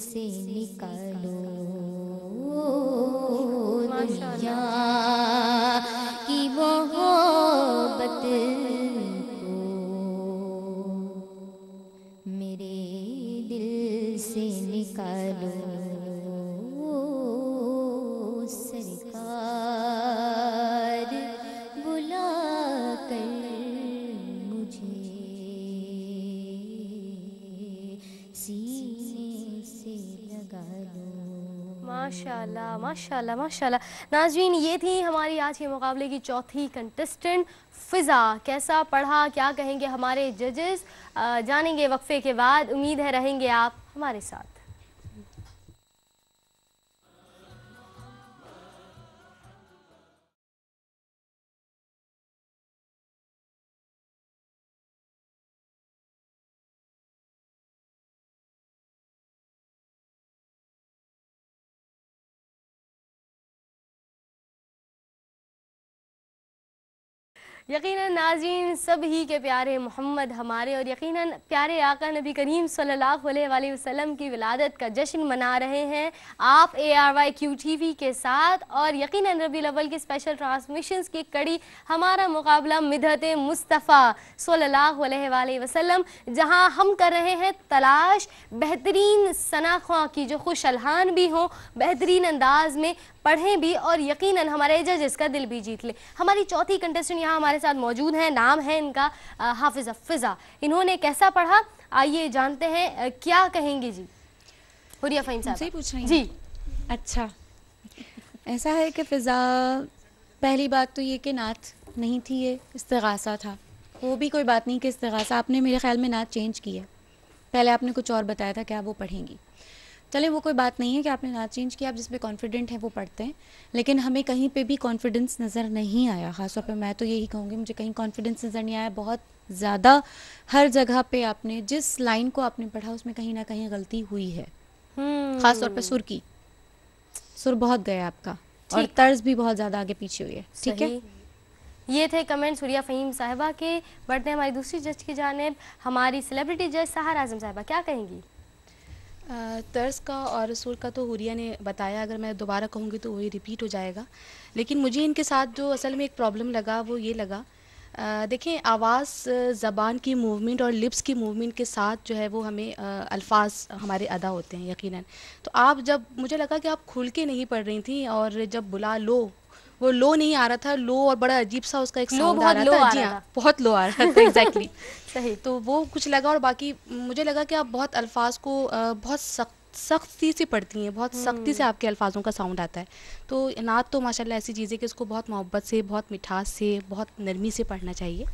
से निकालो दुनिया की मोहब्बत को मेरे दिल से निकालो सरकार बुला कर मुझे सीने से लगा लो। माशाल्लाह माशाल्लाह माशाल्लाह। नाज़रीन, ये थी हमारी आज के मुकाबले की चौथी कंटेस्टेंट फ़िज़ा। कैसा पढ़ा, क्या कहेंगे हमारे जजेस, जानेंगे वक्फे के बाद। उम्मीद है रहेंगे आप हमारे साथ। यकीनन नाज़रीन, सब ही के प्यारे मोहम्मद हमारे और यकीनन प्यारे आका नबी करीम सल्लल्लाहु अलैहि वसल्लम की विलादत का जश्न मना रहे हैं आप ARYQ-TV के साथ। और यकीनन रबीउल अव्वल की स्पेशल ट्रांसमिशंस की कड़ी हमारा मुकाबला मिदहत मुस्तफ़ा सल्लल्लाहु अलैहि वसल्लम, जहां हम कर रहे हैं तलाश बेहतरीन सनाख्वां की जो खुश अलहान भी हों, बेहतरीन अंदाज में पढ़ें भी और यकीनन हमारे जजेस का दिल भी जीत ले। हमारी चौथी कंटेस्टेंट यहाँ हमारे साथ मौजूद हैं। नाम है इनका हाफिज़ा फ़िज़ा। इन्होंने कैसा पढ़ा, आइए जानते हैं क्या कहेंगी जी। हुरिया फ़हीम साहब सही पूछ रही हैं जी। अच्छा, ऐसा है कि फ़िज़ा, पहली बात तो ये कि नात नहीं थी, ये इस्तिग़ासा था। वो भी कोई बात नहीं कि इस्तिग़ासा, आपने मेरे ख्याल में नात चेंज की है। पहले आपने कुछ और बताया था कि आप वो पढ़ेंगी। चले, वो कोई बात नहीं है कि आपने नात चेंज किया, आप जिस पे कॉन्फिडेंट हैं वो पढ़ते हैं, लेकिन हमें कहीं पे भी कॉन्फिडेंस नज़र नहीं आया। ख़ासतौर पे मैं तो यही कहूँगी, मुझे कहीं कॉन्फिडेंस नज़र नहीं आया। बहुत ज़्यादा हर जगह पे आपने जिस लाइन को आपने पढ़ा उसमें कहीं ना कहीं गलती हुई है। ख़ास तौर पे सुर की, सुर बहुत गया आपका और तर्ज भी बहुत ज़्यादा आगे पीछे हुई है। ठीक है, ये थे कमेंट्स हुरिया फ़हीम साहिबा के। बढ़ते हैं हमारी दूसरी जज की जानिब, हमारी सेलिब्रिटी जज सहर आज़म साहिबा, क्या कहेंगी? तर्ज का और सुर का तो हुरिया ने बताया, अगर मैं दोबारा कहूँगी तो वही रिपीट हो जाएगा। लेकिन मुझे इनके साथ जो असल में एक प्रॉब्लम लगा वो ये लगा, देखें, आवाज़, ज़बान की मूवमेंट और लिप्स की मूवमेंट के साथ जो है वो हमें अल्फाज हमारे अदा होते हैं यकीनन। तो आप जब, मुझे लगा कि आप खुल के नहीं पढ़ रही थी और जब बुला लो, वो लो नहीं आ रहा था, लो और बड़ा अजीब सा उसका एक साउंड आ रहा था। जी हाँ, बहुत लो आ रहा था। एग्जैक्टली सही। तो वो कुछ लगा और बाकी मुझे लगा कि आप बहुत अल्फाज को बहुत सख्ती से पढ़ती हैं, बहुत सख्ती से आपके अल्फाजों का साउंड आता है। तो नात तो माशाल्लाह ऐसी चीज़ है कि इसको बहुत मोहब्बत से, बहुत मिठास से, बहुत नरमी से पढ़ना चाहिए।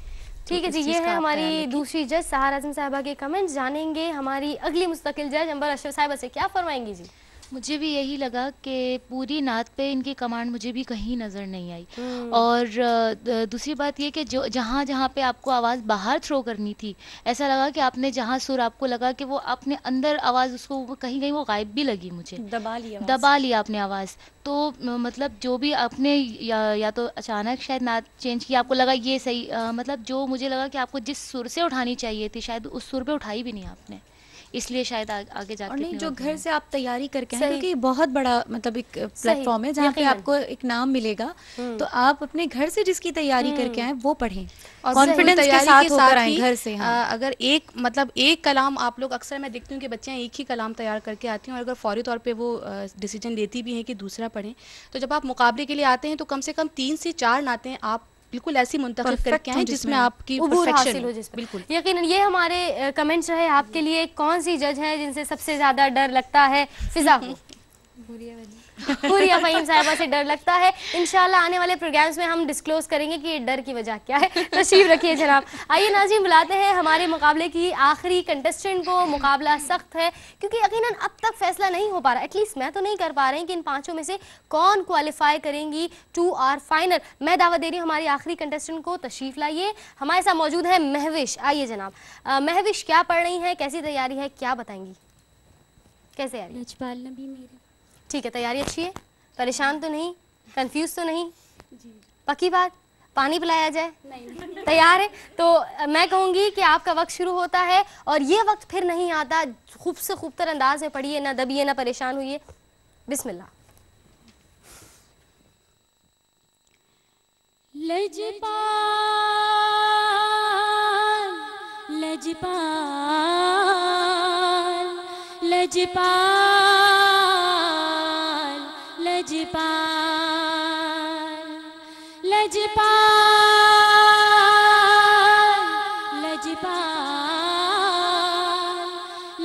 ठीक है जी, ये है हमारी दूसरी जज सहर आज़म साहिबा के कमेंट्स। जानेंगे हमारी अगली मुस्तकिल जज अंबर अशरफ साहिबा से, क्या फरमाएंगी जी? मुझे भी यही लगा कि पूरी नात पे इनकी कमांड मुझे भी कहीं नज़र नहीं आई। और दूसरी बात ये कि जो जहाँ जहाँ पे आपको आवाज़ बाहर थ्रो करनी थी, ऐसा लगा कि आपने जहाँ सुर आपको लगा कि वो अपने अंदर आवाज़, उसको कहीं कहीं वो गायब भी लगी, मुझे दबा लिया आपने आवाज़। तो मतलब जो भी आपने या तो अचानक शायद नात चेंज किया, आपको लगा ये सही, मतलब जो मुझे लगा कि आपको जिस सुर से उठानी चाहिए थी शायद उस सुर पे उठाई भी नहीं आपने, इसलिए शायद आगे जाके। और नहीं, जो घर से आप तैयारी करके हैं, क्योंकि बहुत बड़ा मतलब एक प्लेटफॉर्म है जहाँ पे आपको एक नाम मिलेगा, तो आप अपने घर से जिसकी तैयारी करके आए वो पढ़ें और कॉन्फिडेंस के साथ होकर आए घर से। अगर एक कलाम, आप लोग अक्सर मैं देखती हूँ कि बच्चियाँ एक ही कलाम तैयार करके आती हैं और अगर फौरी तौर पे वो डिसीजन लेती भी हैं कि दूसरा पढ़ें, तो जब आप मुकाबले के लिए आते हैं तो कम से कम 3 से 4 नातें आप बिल्कुल ऐसी मुंतखब करके आए जिसमें आपकी परफेक्शन हो। बिल्कुल यकीनन। ये हमारे कमेंट्स रहे आपके लिए। कौन सी जज है जिनसे सबसे ज्यादा डर लगता है फ़िज़ा को? हुरिया फ़हीम साहिबा से डर लगता है। इंशाल्लाह आने वाले प्रोग्राम्स में हम डिस्क्लोज करेंगे कि ये डर की वजह क्या है। तशरीफ रखिए जनाब। आइए नाज़रीन, बुलाते हैं हमारे मुकाबले की आखिरी कंटेस्टेंट को। मुकाबला सख्त है क्योंकि यकीनन अब तक फैसला नहीं हो पा रहा, एटलीस्ट मैं तो नहीं कर पा रही कि इन पांचों में से कौन क्वालिफाई करेंगी टू आर फाइनल। मैं दावत दे रही हूँ हमारी आखिरी कंटेस्टेंट को, तशरीफ लाइए। हमारे साथ मौजूद है महविश। आइए जनाब। महविश, क्या पढ़ रही हैं, कैसी तैयारी है, क्या बताएंगी? कैसे आ रही? नजपाल नबी मेरे। ठीक है, तैयारी अच्छी है, परेशान तो नहीं, कंफ्यूज तो नहीं? जी। पक्की बात? पानी पिलाया जाए? नहीं। तैयार है? तो मैं कहूँगी कि आपका वक्त शुरू होता है और ये वक्त फिर नहीं आता। खूब से खूबतर अंदाज में पढ़िए, ना दबिए ना परेशान हुई। बिस्मिल्लाह। लजपाल लजपाल लजपाल लजपाल लजपाल लजपाल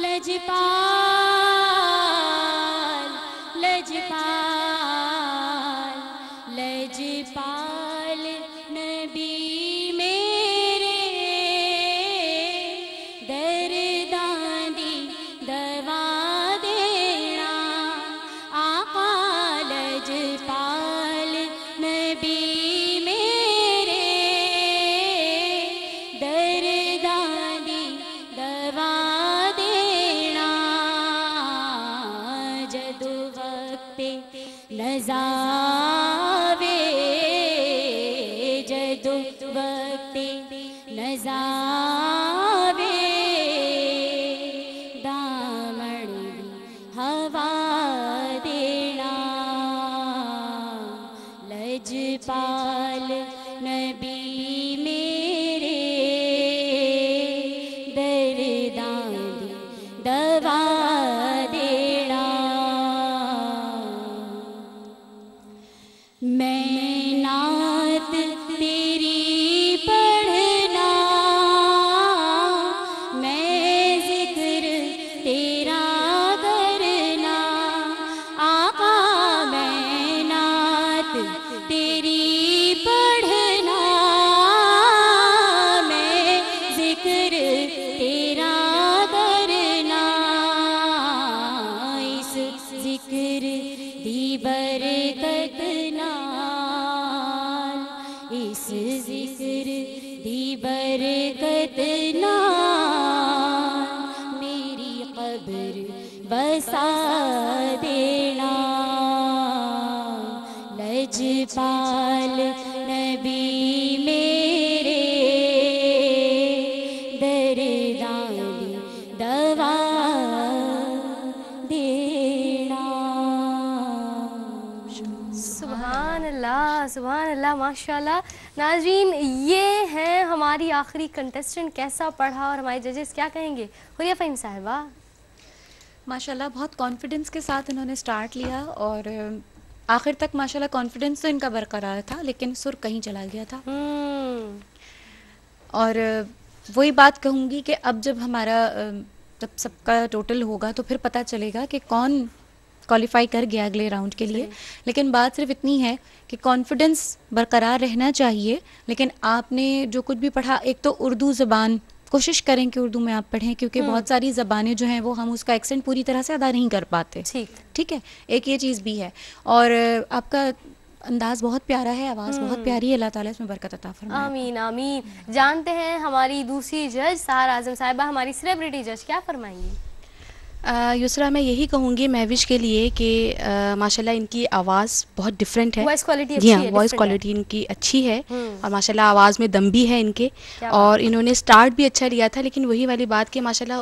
लजपाल लजपाल लजपाल नबी मेरे दर्दांदी दवा देना आका लजपाल नबी मेरे दर्दांदी दवा देना जदू वक्ते नज़ावे जदू वक्ते नज़ावे दामन हवा देना लजपाल नबी मेरे दर्दांदी दवा देना मैं नात तेरी पढ़ना मैं जिक्र तेरा करना आका मैं नात तेरी पढ़ना मैं जिक्र तेरा करना इस जिक्र दी बरकत नाल इस जिक्र दी बरकत नाल मेरी कब्र बसा देना लजपाल नबी मेरे दर्दांदी दवा देना। सुभान अल्लाह माशाल्लाह। नाज़रीन, ये हैं हमारी आखिरी कंटेस्टेंट। कैसा पढ़ा और हमारे जजेस क्या कहेंगे? हुरिया फ़हीम साहिबा। माशाल्लाह बहुत कॉन्फिडेंस के साथ इन्होंने स्टार्ट लिया और आखिर तक माशाल्लाह कॉन्फिडेंस तो इनका बरकरार था, लेकिन सुर कहीं चला गया था। और वही बात कहूँगी कि अब जब हमारा जब सबका टोटल होगा तो फिर पता चलेगा कि कौन क्वालिफाई कर गया अगले राउंड के लिए। लेकिन बात सिर्फ इतनी है कि कॉन्फिडेंस बरकरार रहना चाहिए। लेकिन आपने जो कुछ भी पढ़ा, एक तो उर्दू ज़बान कोशिश करें कि उर्दू में आप पढ़ें, क्योंकि बहुत सारी ज़बानें जो हैं वो हम उसका एक्सेंट पूरी तरह से अदा नहीं कर पाते। ठीक है, एक ये चीज़ भी है। और आपका अंदाज़ बहुत प्यारा है, आवाज़ बहुत प्यारी है, अल्लाह ताला इसमें बरकत अता फरमाए। आमीन आमीन। जानते हैं हमारी दूसरी जज सहर आज़म साहिबा, हमारी सेलिब्रिटी जज, क्या फरमाएंगी? युसरा, मैं यही कहूँगी महविश के लिए कि माशाल्लाह इनकी आवाज़ बहुत डिफरेंट है। वॉइस क्वालिटी जी हाँ, वॉइस क्वालिटी इनकी अच्छी है और माशाल्लाह आवाज़ में दम भी है इनके। और इन्होंने स्टार्ट भी अच्छा लिया था, लेकिन वही वाली बात कि माशाल्लाह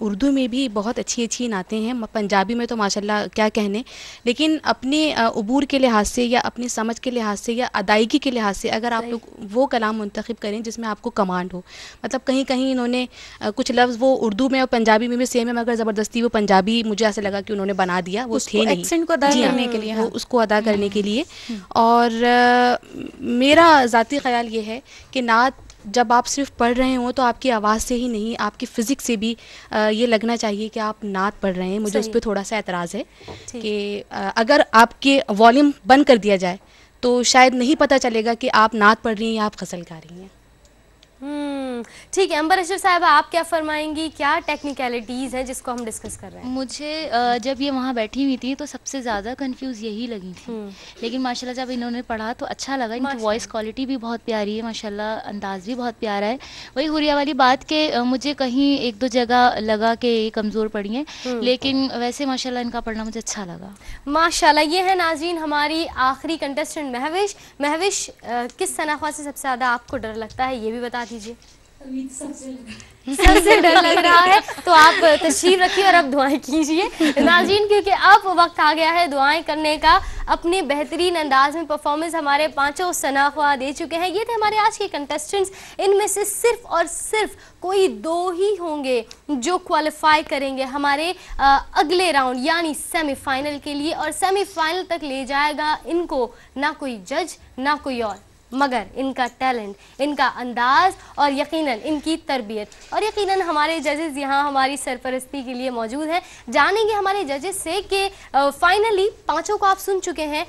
उर्दू में भी बहुत अच्छी अच्छी नातें हैं, पंजाबी में तो माशाल्लाह क्या कहने। लेकिन अपने अबूर के लिहाज से या अपनी समझ के लिहाज से या अदायगी के लिहाज से अगर आप लोग वो कलाम मुंतखब करें जिसमें आपको कमांड हो, मतलब कहीं कहीं इन्होंने कुछ लफ्ज़ वो उर्दू में और पंजाबी में भी सेम है, मगर ज़बरदस्ती वो पंजाबी मुझे ऐसा लगा कि उन्होंने बना दिया, वो थे नहीं, एक्सेंट को अदा करने के लिए, वो उसको अदा करने के लिए। और मेरा ज़ाती ख्याल ये है कि नात जब आप सिर्फ पढ़ रहे हो तो आपकी आवाज़ से ही नहीं, आपकी फ़िज़िक्स से भी ये लगना चाहिए कि आप नात पढ़ रहे हैं। मुझे उस पर थोड़ा सा एतराज़ है कि अगर आपके वॉल्यूम बंद कर दिया जाए तो शायद नहीं पता चलेगा कि आप नात पढ़ रही हैं या आप गज़ल गा रही हैं। ठीक है, अंबर अशरफ साहब आप क्या फरमाएंगी, क्या टेक्निकलिटीज़ हैं जिसको हम डिस्कस कर रहे हैं? मुझे जब ये वहाँ बैठी हुई थी तो सबसे ज़्यादा कंफ्यूज यही लगी थी, लेकिन माशाल्लाह जब इन्होंने पढ़ा तो अच्छा लगा। इनकी वॉइस क्वालिटी भी बहुत प्यारी है माशाल्लाह, अंदाज भी बहुत प्यारा है। वही हुरिया वाली बात के मुझे कहीं एक दो जगह लगा कि ये कमज़ोर पड़ी हैं, लेकिन वैसे माशाल्लाह इनका पढ़ना मुझे अच्छा लगा माशाल्लाह। ये है नाज़रीन हमारी आखिरी कंटेस्टेंट महविश। महविश, किस सनाख्वा से सबसे ज़्यादा आपको डर लगता है ये भी बता दीजिए। सबसे डर लग रहा है तो आप तशरीफ रखिए और अब दुआएं कीजिए नाज़रीन, क्योंकि अब वक्त आ गया है दुआएं करने का। अपने बेहतरीन अंदाज में परफॉर्मेंस हमारे पांचों सनाख्वा दे चुके हैं। ये थे हमारे आज के कंटेस्टेंट्स। इनमें से सिर्फ और सिर्फ कोई दो ही होंगे जो क्वालिफाई करेंगे हमारे अगले राउंड यानी सेमीफाइनल के लिए, और सेमीफाइनल तक ले जाएगा इनको ना कोई जज ना कोई और, मगर इनका टैलेंट, इनका अंदाज और यकीनन इनकी तरबियत। और यकीनन हमारे जजेस यहाँ हमारी सरपरस्ती के लिए मौजूद हैं। जानेंगे हमारे जजेस से कि फाइनली पांचों को आप सुन चुके हैं,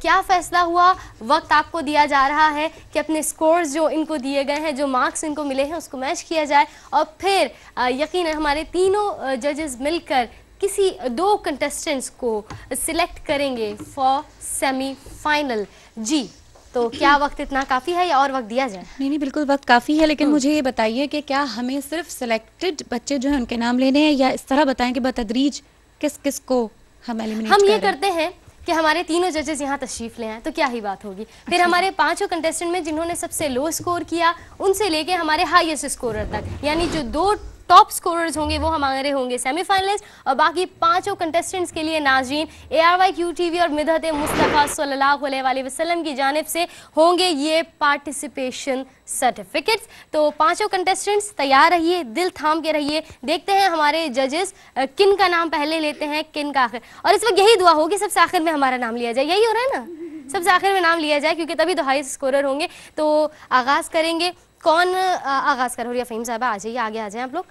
क्या फैसला हुआ। वक्त आपको दिया जा रहा है कि अपने स्कोर्स जो इनको दिए गए हैं, जो मार्क्स इनको मिले हैं, उसको मैच किया जाए और फिर यकीनन हमारे तीनों जजेस मिलकर किसी दो कंटेस्टेंट्स को सिलेक्ट करेंगे फॉर सेमीफाइनल। जी, तो क्या वक्त इतना काफ़ी है या और वक्त दिया जाए? नहीं, बिल्कुल वक्त काफ़ी है, लेकिन मुझे ये बताइए कि क्या हमें सिर्फ सिलेक्टेड बच्चे जो हैं उनके नाम लेने हैं, या इस तरह बताएं कि बतदरीज किस किस को हम एलिमिनेट हम ये करते हैं कि हमारे तीनों जजेस यहाँ तशरीफ ले आए तो क्या ही बात होगी। फिर हमारे पांचों कंटेस्टेंट में जिन्होंने सबसे लो स्कोर किया उनसे लेके हमारे हाईएस्ट स्कोरर तक, यानी जो दो टॉप स्कोरर्स होंगे वो हमारे होंगे सेमीफाइनलिस्ट, और बाकी पांचों कंटेस्टेंट्स के लिए नाज़रीन ARYQ TV और मिदहत मुस्तफ़ा सल्लल्लाहु अलैहि वसल्लम की जानिब से होंगे ये पार्टिसिपेशन सर्टिफिकेट्स। तो पांचों कंटेस्टेंट्स तैयार रहिए, दिल थाम के रहिए। देखते हैं हमारे जजेस किन का नाम पहले लेते हैं, किन का आखिर। और इस वक्त यही दुआ होगी सबसे आखिर में हमारा नाम लिया जाए, यही हो रहा है ना, सबसे आखिर में नाम लिया जाए, क्योंकि तभी तो हाईएस्ट स्कोरर होंगे। तो आगाज़ करेंगे, कौन आगाज़ कर? हुरिया फ़हीम साहबा आ जाइए, आगे आ जाएं आप लोग।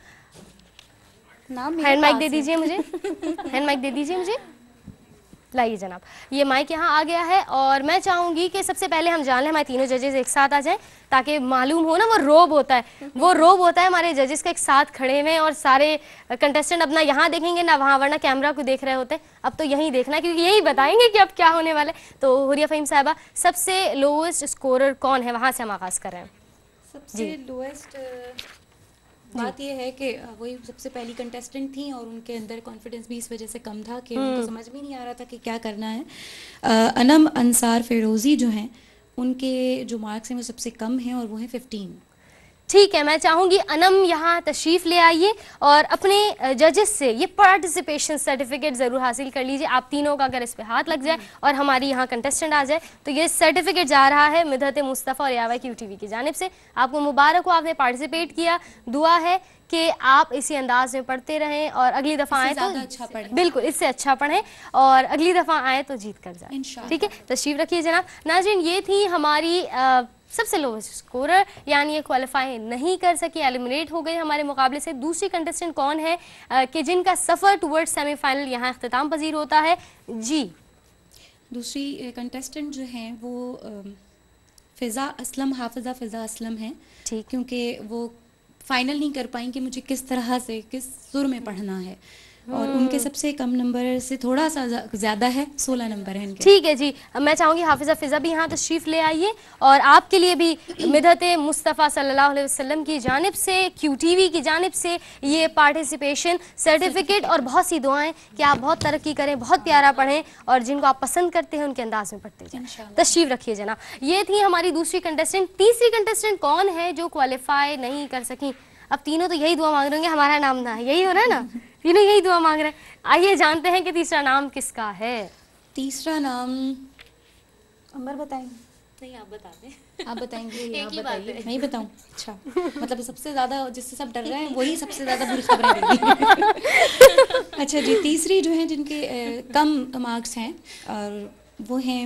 नाम हैंड माइक दे दीजिए मुझे, हैंड माइक दे दीजिए मुझे, लाइए जनाब। ये माइक यहाँ आ गया है और मैं चाहूँगी कि सबसे पहले हम जान लें, हमारे तीनों जजेस एक साथ आ जाएं ताकि मालूम हो ना, वो रोब होता है, वो रोब होता है हमारे जजेस का एक साथ खड़े हुए, और सारे कंटेस्टेंट अपना यहाँ देखेंगे ना वहाँ, वरना कैमरा को देख रहे होते हैं। अब तो यहीं देखना है क्योंकि यही बताएंगे कि अब क्या होने वाला है। तो हुरिया फ़हीम साहबा, सबसे लोएस्ट स्कोरर कौन है, वहाँ से हम आगाज़ कर रहे हैं। सबसे लोएस्ट बात यह है कि वही सबसे पहली कंटेस्टेंट थी और उनके अंदर कॉन्फिडेंस भी इस वजह से कम था कि उनको समझ में नहीं आ रहा था कि क्या करना है। अनम अंसार फेरोज़ी जो हैं उनके जो मार्क्स हैं वो सबसे कम हैं और वो हैं 15। ठीक है, मैं चाहूँगी अनम यहाँ तशरीफ़ ले आइए और अपने जजेस से ये पार्टिसिपेशन सर्टिफिकेट ज़रूर हासिल कर लीजिए। आप तीनों का अगर इस पे हाथ लग जाए और हमारी यहाँ कंटेस्टेंट आ जाए तो ये सर्टिफिकेट जा रहा है मिदहत मुस्तफ़ा और ARYQ TV की जानिब से। आपको मुबारक हो, आपने पार्टिसिपेट किया। दुआ है कि आप इसी अंदाज में पढ़ते रहें और अगली दफ़ा आए तो अच्छा पढ़ें, बिल्कुल इससे अच्छा पढ़ें और अगली दफ़ा आए तो जीत कर जाए। ठीक है, तशरीफ़ रखिए जनाब। नाज़रीन, ये थी हमारी सबसे लोवेस्ट स्कोरर, यानी ये क्वालिफाई नहीं कर सकी, एलिमिनेट हो गई हमारे मुकाबले से। दूसरी कंटेस्टेंट कौन है कि जिनका सफ़र टुवर्ड्स सेमीफाइनल यहाँ अख्तिताम पजीर होता है? जी, दूसरी कंटेस्टेंट जो हैं वो फ़िज़ा असलम, हाफिज़ा फ़िज़ा असलम हैं। ठीक, क्योंकि वो फाइनल नहीं कर पाई कि मुझे किस तरह से किस सुर में पढ़ना है, और उनके सबसे कम नंबर से थोड़ा सा ज़्यादा है, 16 नंबर है इनके। ठीक है जी, मैं चाहूँगी हाफिज़ा फ़िज़ा भी यहाँ तशरीफ़ ले आइए और आपके लिए भी मिदहत मुस्तफ़ा सल्लल्लाहु अलैहि वसल्लम की जानिब से, QTV की जानिब से ये पार्टिसिपेशन सर्टिफिकेट और बहुत सी दुआएं कि आप बहुत तरक्की करें, बहुत प्यारा पढ़ें और जिनको आप पसंद करते हैं उनके अंदाज में पढ़ते जाएं। तशरीफ़ रखिए जनाब। ये थी हमारी दूसरी कंटेस्टेंट। तीसरी कंटेस्टेंट कौन है जो क्वालिफाई नहीं कर सकी? अब तीनों तो यही दुआ मांग रहे होंगे हमारा नाम ना है, यही हो रहा है ना, तीनों यही दुआ मांग रहे हैं। आइए जानते हैं कि तीसरा नाम किसका है। तीसरा नाम अंबर बताएंगे? नहीं, आप बता दें। आप बताएंगे? एक ही बात है। नहीं बताऊं? अच्छा, मतलब सबसे ज़्यादा जिससे सब डर रहे हैं वही सबसे ज़्यादा बुरी खबरें देगी। अच्छा जी, तीसरी जो है जिनके कम मार्क्स हैं और वो हैं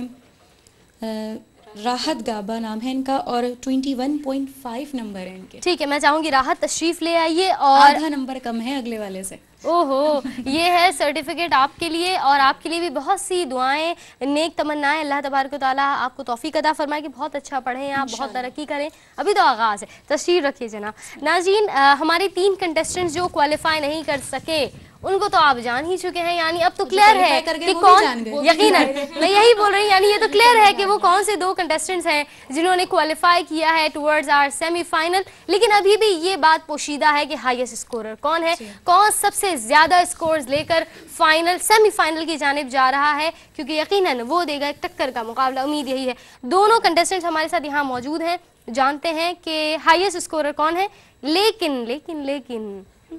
राहत गाबा नाम है इनका और 21.5 नंबर है इनके। ठीक है, मैं चाहूंगी राहत तशरीफ ले आइए और आधा नंबर कम है अगले वाले से। ओहो, ये है सर्टिफिकेट आपके लिए और आपके लिए भी बहुत सी दुआएं, नेक तमन्नाएं। अल्लाह तबारक व तआला आपको तौफीक अता फरमाए कि बहुत अच्छा पढ़ें, आप बहुत तरक्की करें। अभी तो आगाज़ है, तशरीफ रखिए जनाब। नाज़रीन, हमारे 3 कंटेस्टेंट्स जो क्वालिफाई नहीं कर सके उनको तो आप जान ही चुके हैं, यानी अब तो क्लियर है कि कौन, यकीनन मैं यही बोल रही हूँ, यानी ये तो क्लियर है कि वो कौन से 2 कंटेस्टेंट्स हैं जिन्होंने क्वालिफाई किया है टुवर्ड्स आवर सेमीफाइनल। लेकिन अभी भी ये बात पोशीदा है कि हाईएस्ट स्कोरर कौन है, कौन सबसे ज्यादा स्कोर्स लेकर फाइनल सेमीफाइनल की जानिब जा रहा है, क्योंकि यकीनन वो देगा एक टक्कर का मुकाबला। उम्मीद यही है। दोनों कंटेस्टेंट्स हमारे साथ यहाँ मौजूद हैं, जानते हैं कि हाईएस्ट स्कोरर कौन है। लेकिन लेकिन लेकिन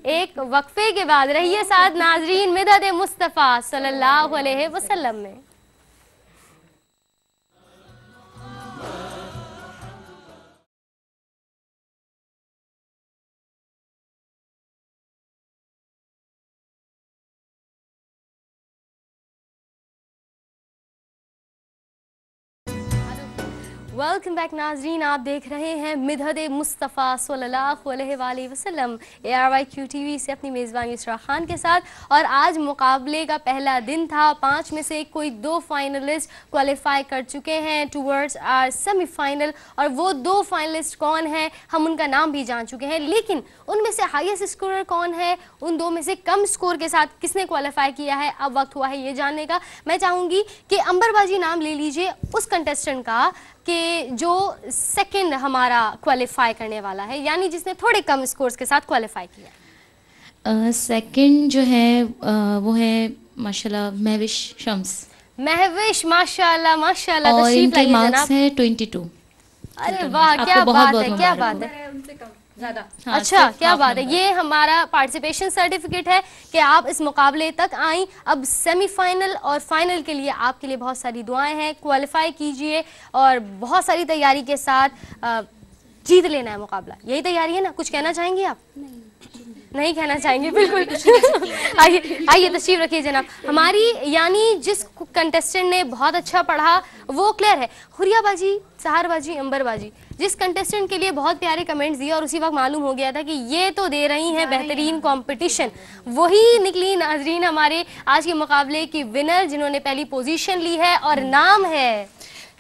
एक वक्फे के बाद रहिए साथ नाजरीन मिदद मुस्तफ़ा सल्लल्लाहु अलैहि वसल्लम में। वेलकम बैक नाजरीन, आप देख रहे हैं मिदद मुस्तफ़ा सल्लल्लाहु अलैहि वसल्लम ARYQ TV से अपनी मेज़बान युसरा खान के साथ। और आज मुकाबले का पहला दिन था। 5 में से कोई 2 फाइनलिस्ट क्वालिफाई कर चुके हैं टुवर्ड्स आर सेमीफाइनल, और वो 2 फाइनलिस्ट कौन हैं हम उनका नाम भी जान चुके हैं। लेकिन उनमें से हाईएस्ट स्कोरर कौन है, उन 2 में से कम स्कोर के साथ किसने क्वालिफाई किया है, अब वक्त हुआ है ये जानने का। मैं चाहूँगी कि अंबरबाजी नाम ले लीजिए उस कंटेस्टेंट का कि जो सेकंड हमारा क्वालिफाई करने वाला है, यानी जिसने थोड़े कम स्कोर्स के साथ क्वालिफाई किया। सेकंड जो है वो है माशाल्लाह महविश शम्स। महविश माशाल्लाह माशाल्लाह, और तशरीफ इनके लाइए मार्क्स जनाब। है 22। अरे वाह, क्या बात है, क्या बात है। हाँ, अच्छा, क्या बात है। ये हमारा पार्टिसिपेशन सर्टिफिकेट है कि आप इस मुकाबले तक आई। अब सेमीफाइनल और फाइनल के लिए आपके लिए बहुत सारी दुआएं हैं। क्वालिफाई कीजिए और बहुत सारी तैयारी के साथ जीत लेना है मुकाबला। यही तैयारी है ना? कुछ कहना चाहेंगी आप? नहीं कहना चाहेंगे, बिल्कुल। आइए आइए तशरीफ रखिए जनाब। हमारी यानी जिस कंटेस्टेंट ने बहुत अच्छा पढ़ा वो क्लियर है। हुरिया बाजी, सहार बाजी, अंबर बाजी, जिस कंटेस्टेंट के लिए बहुत प्यारे कमेंट्स दिए और उसी वक्त मालूम हो गया था कि ये तो दे रही हैं बेहतरीन कंपटीशन, वही निकली नाजरीन हमारे आज के मुकाबले की विनर, जिन्होंने पहली पोजीशन ली है। और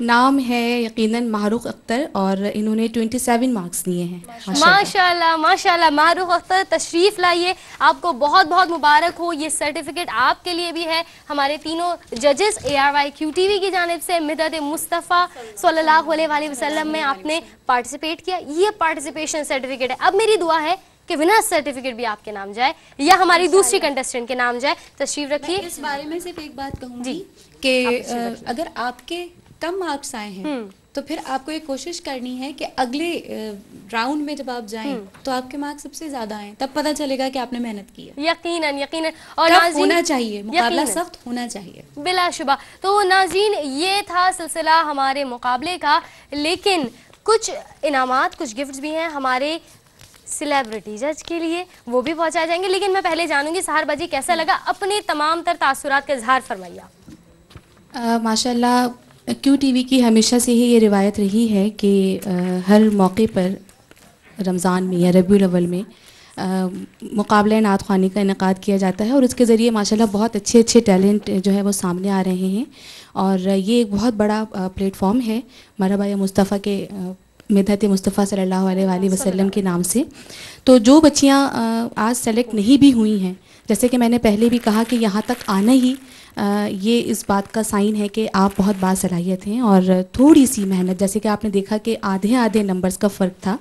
नाम है यकीनन मारूख अख्तर, और इन्होंने 27 मार्क्स लिए हैं। माशाल्लाह माशाल्लाह। मारूख अख्तर तशरीफ लाइए, आपको बहुत बहुत मुबारक हो। ये सर्टिफिकेट आपके लिए भी है। हमारे तीनों जजेस ARYQ TV की जानिब से मिदद मुस्तफ़ा सल्लल्लाहु अलैहि वसल्लम में आपने पार्टिसिपेट किया, ये पार्टिसिपेशन सर्टिफिकेट है। अब मेरी दुआ है कि विनर सर्टिफिकेट भी आपके नाम जाए या हमारी दूसरी कंटेस्टेंट के नाम जाए। तशरीफ रखिए। इस बारे में सिर्फ एक बात कहूँगी कि अगर आपके कम मार्क्स आए हैं तो फिर आपको ये कोशिश करनी है कि अगले राउंड में जब आप जाएं तो आपके मार्क्स सबसे ज्यादा आए, तब पता चलेगा कि आपने मेहनत की है। यकीनन यकीनन। और होना चाहिए, मुकाबला सख्त होना चाहिए बिलाशुबा। तो नाज़रीन, ये था सिलसिला हमारे मुकाबले का। लेकिन कुछ इनामात, कुछ गिफ्ट्स भी हैं हमारे सेलिब्रिटी जज के लिए, वो भी पहुंचाए जाएंगे। लेकिन मैं पहले जानूंगी सहार बाजी, कैसा लगा? अपने तमाम तर तासुरात का इजहार फरमाइए। माशाल्लाह क्यू टीवी की हमेशा से ही ये रिवायत रही है कि हर मौके पर रमज़ान में या रबीउल अव्वल में मुकाबला नात ख़्वानी का इनेकाद किया जाता है, और उसके ज़रिए माशाल्लाह बहुत अच्छे अच्छे टैलेंट जो है वो सामने आ रहे हैं। और ये एक बहुत बड़ा प्लेटफॉर्म है मरहबा या मुस्तफ़ा के मिदद मुस्तफ़ा सल्लल्लाहु अलैहि वसल्लम के नाम से। तो जो बच्चियाँ आज सेलेक्ट नहीं भी हुई हैं, जैसे कि मैंने पहले भी कहा कि यहाँ तक आना ही ये इस बात का साइन है कि आप बहुत बासलाहियत हैं। और थोड़ी सी मेहनत, जैसे कि आपने देखा कि आधे आधे नंबर्स का फ़र्क था,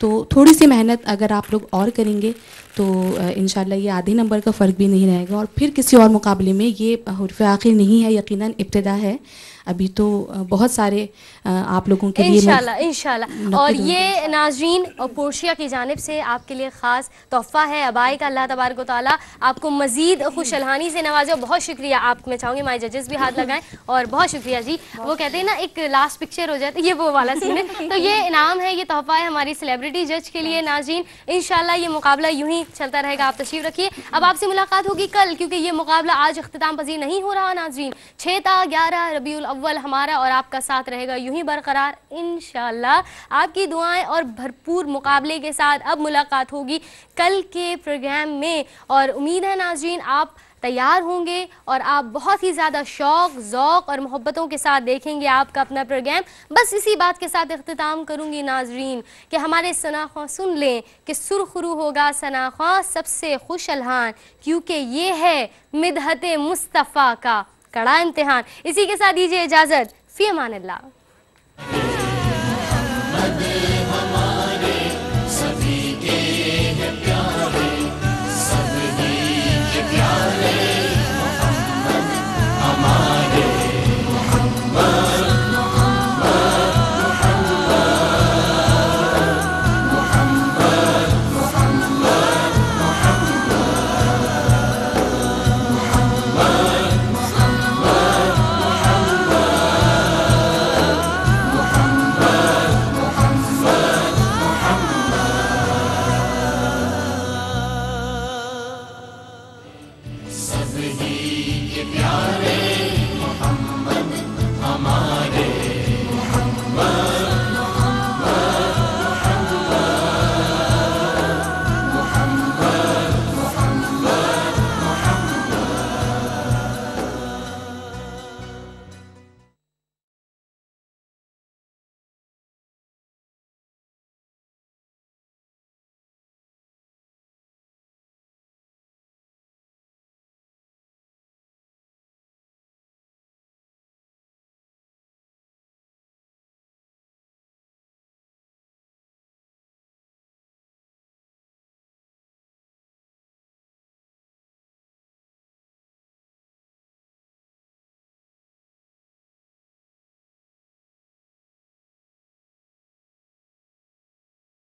तो थोड़ी सी मेहनत अगर आप लोग और करेंगे तो इंशाल्लाह ये आधे नंबर का फ़र्क भी नहीं रहेगा। और फिर किसी और मुकाबले में ये हुर्फ़ आखिर नहीं है, यकीनन इब्तिदा है। अभी तो बहुत सारे आप लोगों के लिए इंशाल्लाह। और ये नाज़रीन और पोर्शिया की जानिब से आपके लिए ख़ास तोहफ़ा है अबाई का। अल्लाह तबारक व तआला आपको मज़ीद खुशहाली से नवाजे। बहुत शुक्रिया आप, मैं चाहूँगी हमारे जजेस भी हाथ लगाएं। और बहुत शुक्रिया जी। वो कहते हैं ना एक लास्ट पिक्चर हो जाता है, ये वो वाला सीन है। तो ये इनाम है, ये तोहफ़ा है हमारी सेलिब्रिटी जज के लिए। नाज़रीन इंशाल्लाह ये मुकाबला यूँ ही नहीं, चलता रहेगा, आप तशरीफ रखिए। अब आपसे मुलाकात होगी कल, क्योंकि ये मुकाबला आज इख्तिताम पजीर नहीं हो रहा नाज़रीन। 6 ता 11 रबीउल अव्वल हमारा और आपका साथ रहेगा यूं ही बरकरार इंशाअल्लाह। आपकी दुआएं और भरपूर मुकाबले के साथ अब मुलाकात होगी कल के प्रोग्राम में, और उम्मीद है नाज़रीन आप तैयार होंगे और आप बहुत ही ज़्यादा शौक़, ज़ौक़ और मोहब्बतों के साथ देखेंगे आपका अपना प्रोग्राम। बस इसी बात के साथ इख्तिताम करूँगी नाज़रीन कि हमारे सनाख़्वां सुन लें कि सुरखरू होगा सनाख़्वां सबसे खुश अलहान, क्योंकि ये है मिदहत मुस्तफ़ा का कड़ा इम्तिहान। इसी के साथ दीजिए इजाज़त, फ़ी अमानिल्लाह। सब ही के प्यारे